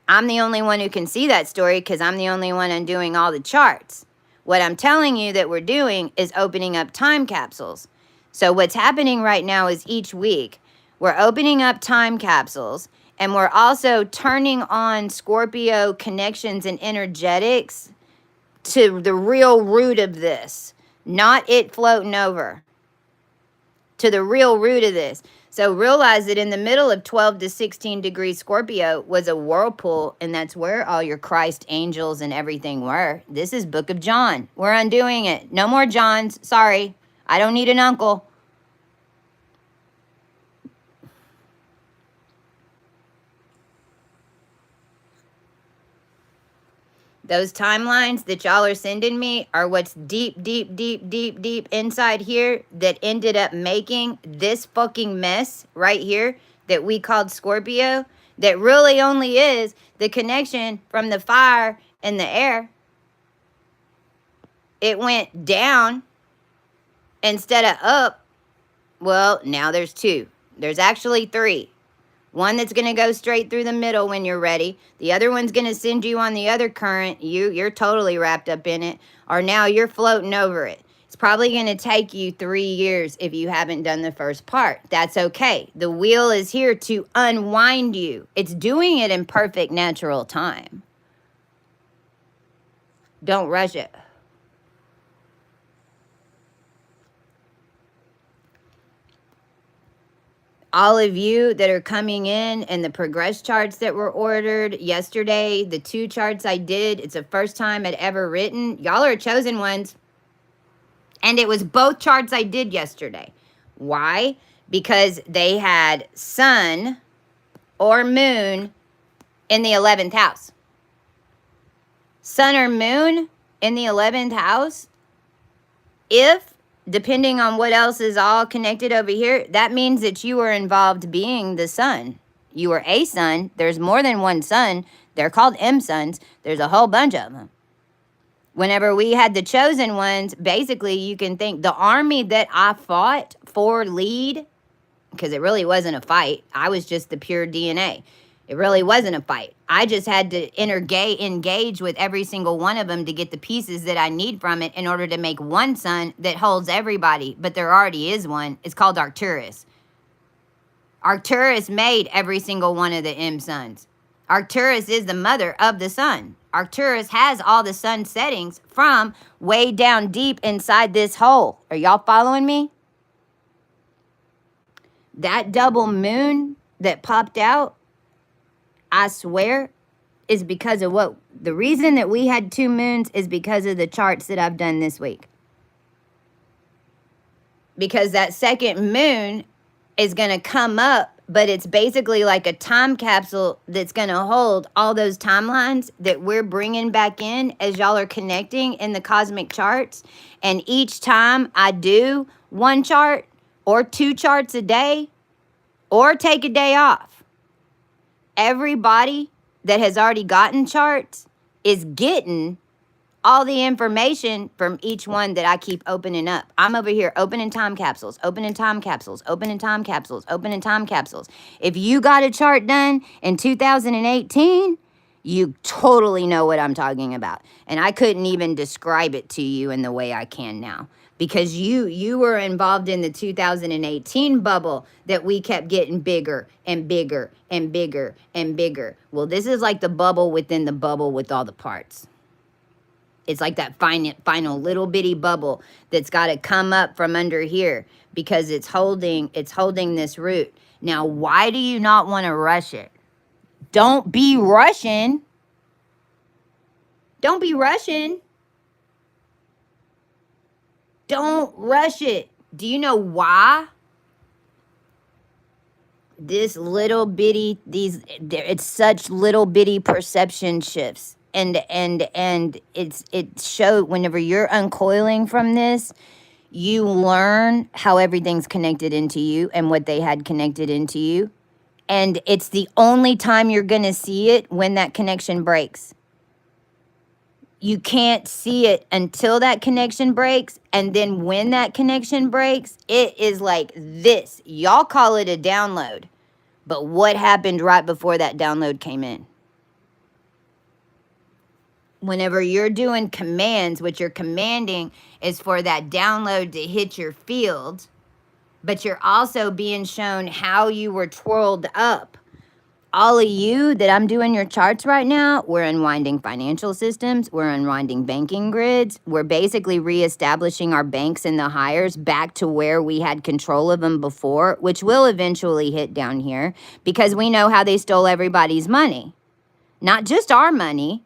I'm the only one who can see that story because I'm the only one undoing all the charts. What I'm telling you that we're doing is opening up time capsules. So what's happening right now is each week we're opening up time capsules, and we're also turning on Scorpio connections and energetics to the real root of this, not it floating over, to the real root of this. So realize that in the middle of 12 to 16 degrees Scorpio was a whirlpool, and that's where all your Christ angels and everything were. This is Book of John. We're undoing it. No more Johns. Sorry. I don't need an uncle. Those timelines that y'all are sending me are what's deep, deep, deep, deep, deep inside here that ended up making this fucking mess right here that we called Scorpio, that really only is the connection from the fire and the air. It went down instead of up. Well, now there's two. There's actually three. One that's going to go straight through the middle when you're ready. The other one's going to send you on the other current. You're totally wrapped up in it. Or now you're floating over it. It's probably going to take you 3 years if you haven't done the first part. That's okay. The wheel is here to unwind you. It's doing it in perfect natural time. Don't rush it. All of you that are coming in and the progress charts that were ordered yesterday, the 2 charts I did, it's the first time I'd ever written. Y'all are chosen ones. And it was both charts I did yesterday. Why? Because they had sun or moon in the 11th house. Sun or moon in the 11th house, if depending on what else is all connected over here, that means that you are involved being the sun. You are a sun. There's more than one sun. They're called M suns. There's a whole bunch of them. Whenever we had the chosen ones, basically you can think the army that I fought for lead, because it really wasn't a fight. I was just the pure DNA. It really wasn't a fight. I just had to engage with every single one of them to get the pieces that I need from it in order to make one sun that holds everybody. But there already is one. It's called Arcturus. Arcturus made every single one of the M suns. Arcturus is the mother of the sun. Arcturus has all the sun settings from way down deep inside this hole. Are y'all following me? That double moon that popped out, I swear, is because of what? The reason that we had 2 moons is because of the charts that I've done this week. Because that second moon is going to come up, but it's basically like a time capsule that's going to hold all those timelines that we're bringing back in as y'all are connecting in the cosmic charts. And each time I do 1 chart or 2 charts a day or take a day off, everybody that has already gotten charts is getting all the information from each one that I keep opening up. I'm over here opening time capsules, opening time capsules, opening time capsules, opening time capsules. If you got a chart done in 2018, you totally know what I'm talking about. And I couldn't even describe it to you in the way I can now. Because you were involved in the 2018 bubble that we kept getting bigger and bigger and bigger and bigger. Well, this is like the bubble within the bubble with all the parts. It's like that final little bitty bubble that's got to come up from under here because it's holding this root. Now, why do you not want to rush it? Don't be rushing. Don't be rushing. Don't rush it. Do you know why? This little bitty, it's such little bitty perception shifts. And it showed whenever you're uncoiling from this, you learn how everything's connected into you and what they had connected into you. And it's the only time you're going to see it when that connection breaks. You can't see it until that connection breaks. And then when that connection breaks, it is like this. Y'all call it a download. But what happened right before that download came in? Whenever you're doing commands, what you're commanding is for that download to hit your field, but you're also being shown how you were twirled up. All of you that I'm doing your charts right now, we're unwinding financial systems, we're unwinding banking grids, we're basically reestablishing our banks and the hires back to where we had control of them before, which will eventually hit down here because we know how they stole everybody's money. Not just our money.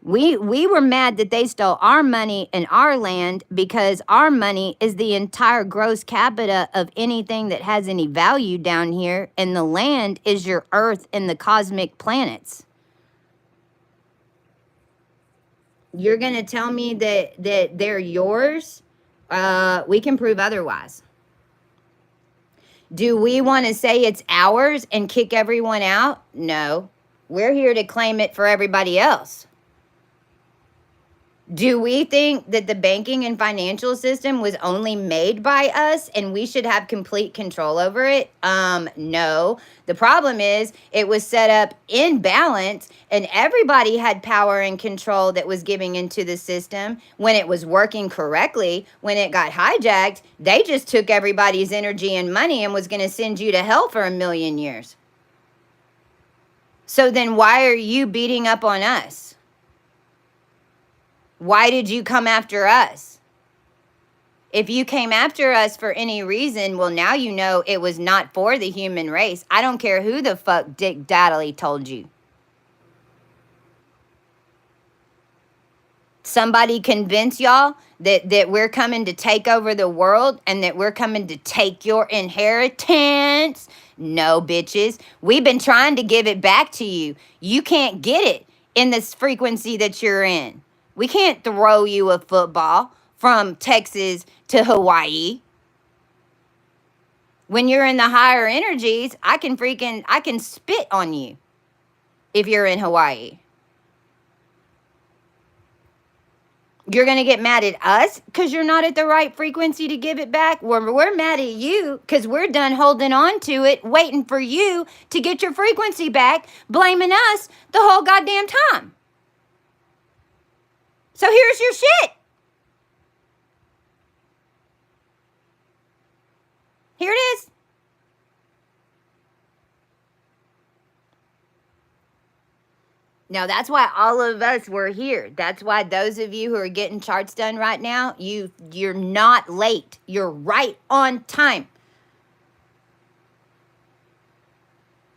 We were mad that they stole our money and our land because our money is the entire gross capita of anything that has any value down here, and the land is your earth and the cosmic planets. You're gonna tell me that they're yours? We can prove otherwise. Do we want to say it's ours and kick everyone out? No. We're here to claim it for everybody else. Do we think that the banking and financial system was only made by us and we should have complete control over it? No. The problem is it was set up in balance and everybody had power and control that was giving into the system when it was working correctly. When it got hijacked, they just took everybody's energy and money and was going to send you to hell for 1,000,000 years. So then why are you beating up on us? Why did you come after us? If you came after us for any reason, well, now you know it was not for the human race. I don't care who the fuck Dick Daddley told you. Somebody convince y'all that we're coming to take over the world and that we're coming to take your inheritance? No, bitches. We've been trying to give it back to you. You can't get it in this frequency that you're in. We can't throw you a football from Texas to Hawaii. When you're in the higher energies, I can spit on you if you're in Hawaii. You're going to get mad at us because you're not at the right frequency to give it back? We're mad at you because we're done holding on to it, waiting for you to get your frequency back, blaming us the whole goddamn time. So here's your shit. Here it is. Now, that's why all of us were here. That's why those of you who are getting charts done right now, you're not late. You're right on time.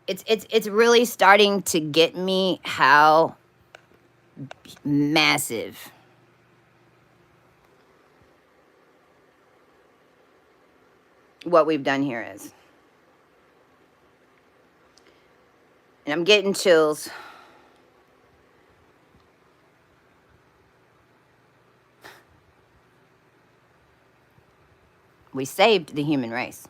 It's really starting to get me how massive what we've done here is. And I'm getting chills. We saved the human race.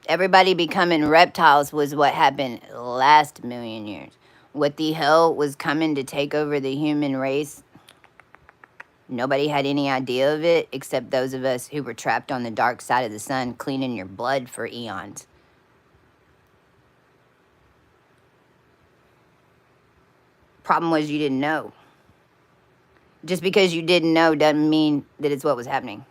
Everybody becoming reptiles was what happened last 1,000,000 years. What the hell was coming to take over the human race? Nobody had any idea of it except those of us who were trapped on the dark side of the sun, cleaning your blood for eons. Problem was you didn't know. Just because you didn't know doesn't mean that it's what was happening.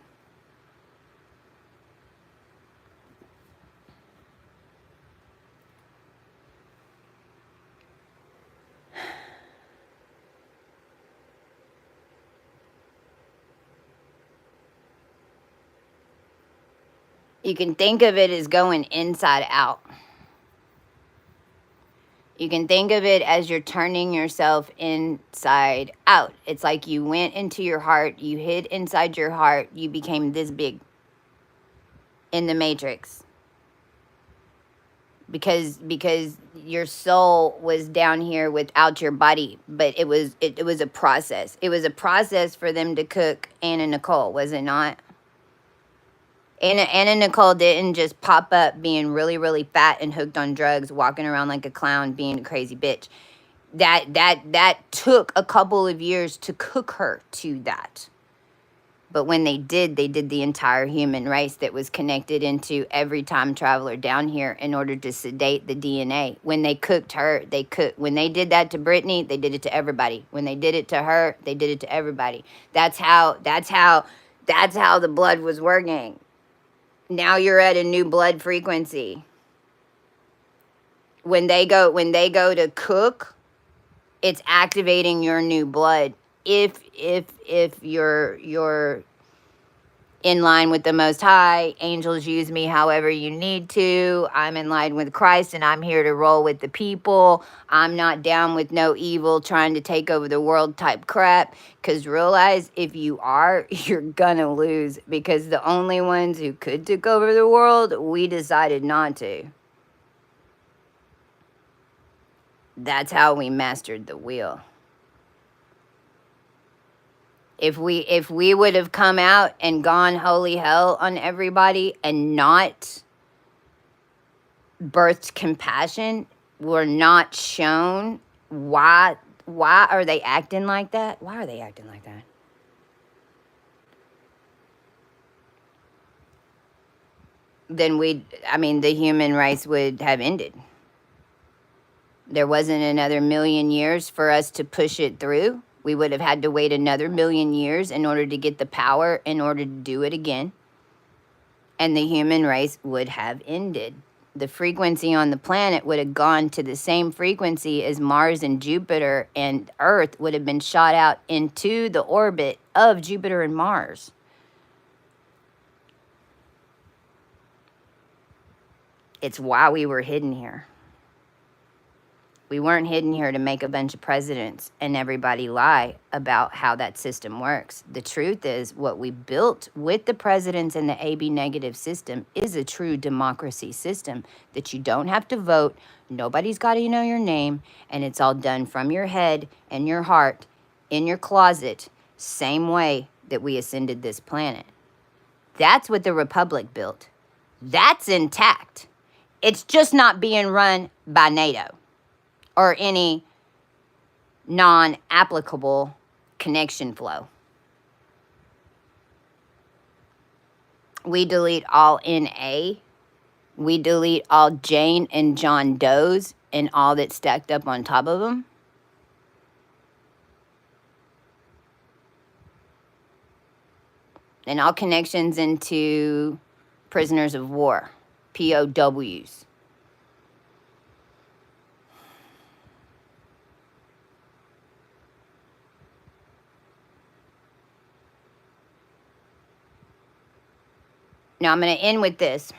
You can think of it as going inside out. You can think of it as you're turning yourself inside out. It's like you went into your heart, you hid inside your heart, you became this big in the matrix. Because your soul was down here without your body, but it was a process. It was a process for them to cook Anna Nicole, was it not? Anna Nicole didn't just pop up being really, really fat and hooked on drugs, walking around like a clown, being a crazy bitch. That took a couple of years to cook her to that. But when they did the entire human race that was connected into every time traveler down here in order to sedate the DNA. When they cooked her, when they did that to Brittany, they did it to everybody. When they did it to her, they did it to everybody. That's how the blood was working. Now you're at a new blood frequency. When they go to cook, it's activating your new blood. If you're in line with the Most High, angels use me however you need to. I'm in line with Christ and I'm here to roll with the people. I'm not down with no evil trying to take over the world type crap. Because realize if you are, you're gonna lose. Because the only ones who could take over the world, we decided not to. That's how we mastered the wheel. If we would have come out and gone holy hell on everybody and not birthed compassion, were not shown why are they acting like that? Why are they acting like that? Then the human race would have ended. There wasn't another million years for us to push it through. We would have had to wait another million years in order to get the power in order to do it again. And the human race would have ended. The frequency on the planet would have gone to the same frequency as Mars and Jupiter, and Earth would have been shot out into the orbit of Jupiter and Mars. It's why we were hidden here. We weren't hidden here to make a bunch of presidents and everybody lie about how that system works. The truth is, what we built with the presidents and the AB negative system is a true democracy system that you don't have to vote. Nobody's got to know your name. And it's all done from your head and your heart in your closet, same way that we ascended this planet. That's what the Republic built. That's intact. It's just not being run by NATO or any non-applicable connection flow. We delete all NA. We delete all Jane and John Does and all that's stacked up on top of them. And all connections into prisoners of war, POWs. Now I'm going to end with this.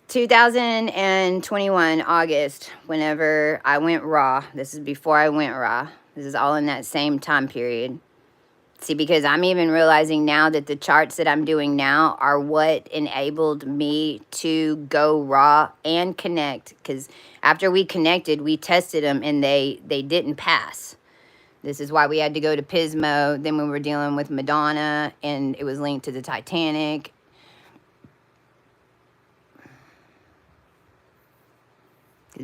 2021, August, whenever I went raw. This is before I went raw. This is all in that same time period. See, because I'm even realizing now that the charts that I'm doing now are what enabled me to go raw and connect. Because after we connected, we tested them and they didn't pass. This is why we had to go to Pismo. Then we were dealing with Madonna, and it was linked to the Titanic.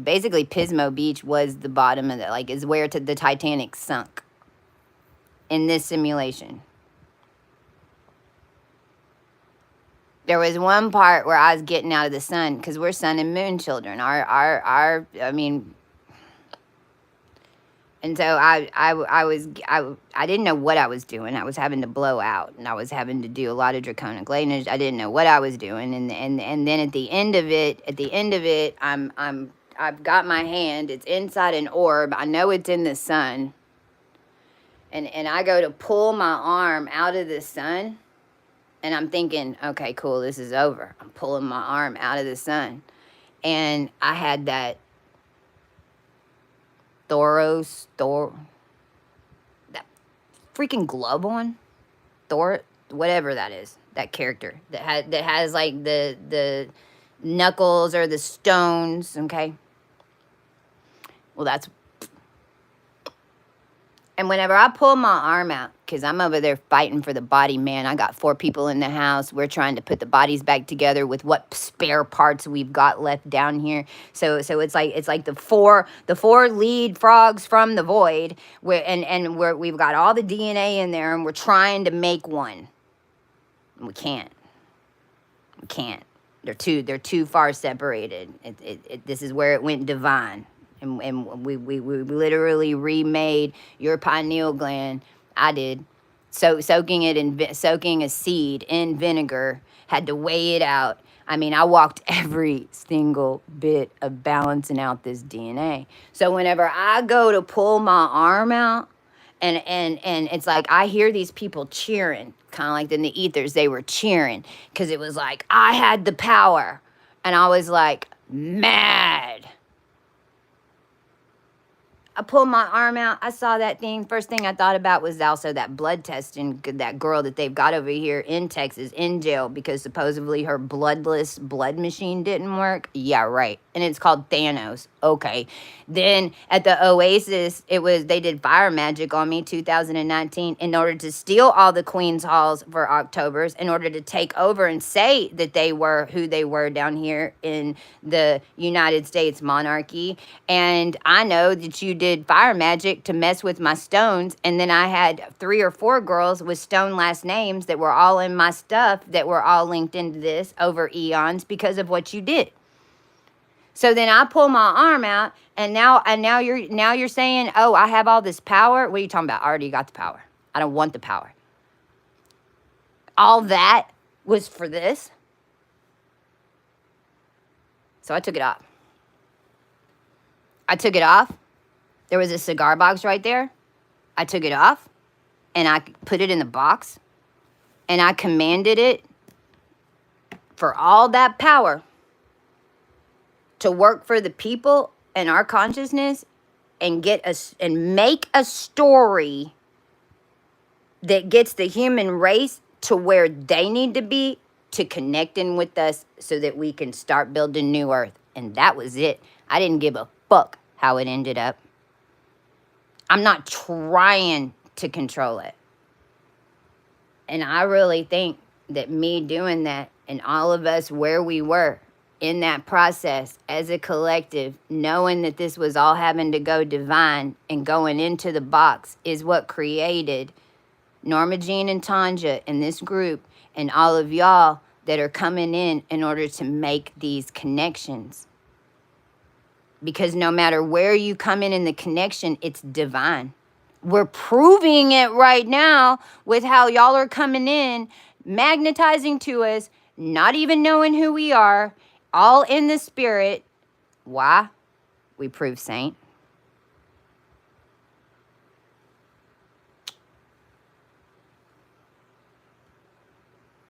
Basically, Pismo Beach was the bottom of the, is where the Titanic sunk in this simulation. There was one part where I was getting out of the sun, because we're sun and moon children. And so I didn't know what I was doing. I was having to blow out, and I was having to do a lot of draconic lineage. I didn't know what I was doing, and then at the end of it, I've got my hand. It's inside an orb. I know it's in the sun, and I go to pull my arm out of the sun, and I'm thinking, okay, cool, this is over. I'm pulling my arm out of the sun. And I had that that freaking glove on. Thor, whatever that is, that character that has like the knuckles or the stones, okay? Well, that's, and whenever I pull my arm out, because I'm over there fighting for the body, man, I got 4 people in the house. We're trying to put the bodies back together with what spare parts we've got left down here. So it's like the four lead frogs from the void, where we've got all the DNA in there, and we're trying to make one. We can't. We can't. They're too far separated. This is where it went divine. And we literally remade your pineal gland. I did. So soaking a seed in vinegar, had to weigh it out. I mean, I walked every single bit of balancing out this DNA. So whenever I go to pull my arm out, and it's like I hear these people cheering, kind of like in the ethers, they were cheering because it was like I had the power, and I was like mad. I pulled my arm out. I saw that thing. First thing I thought about was also that blood testing, that girl that they've got over here in Texas in jail because supposedly her bloodless blood machine didn't work. Yeah, right. And it's called Thanos. Okay. Then at the Oasis, they did fire magic on me 2019 in order to steal all the Queen's Halls for Octobers, in order to take over and say that they were who they were down here in the United States monarchy. And I know that you did fire magic to mess with my stones, and then I had 3 or 4 girls with stone last names that were all in my stuff, that were all linked into this over eons because of what you did. So then I pull my arm out, and now you're saying, oh, I have all this power. What are you talking about? I already got the power. I don't want the power. All that was for this. So I took it off. There was a cigar box right there. I took it off, and I put it in the box, and I commanded it for all that power to work for the people and our consciousness, and make a story that gets the human race to where they need to be, to connecting with us so that we can start building new earth. And that was it. I didn't give a fuck how it ended up. I'm not trying to control it. And I really think that me doing that, and all of us where we were in that process as a collective, knowing that this was all having to go divine and going into the box, is what created Norma Jean and Tanja and this group and all of y'all that are coming in order to make these connections. Because no matter where you come in the connection, it's divine. We're proving it right now with how y'all are coming in, magnetizing to us, not even knowing who we are, all in the spirit. Why? We prove saint.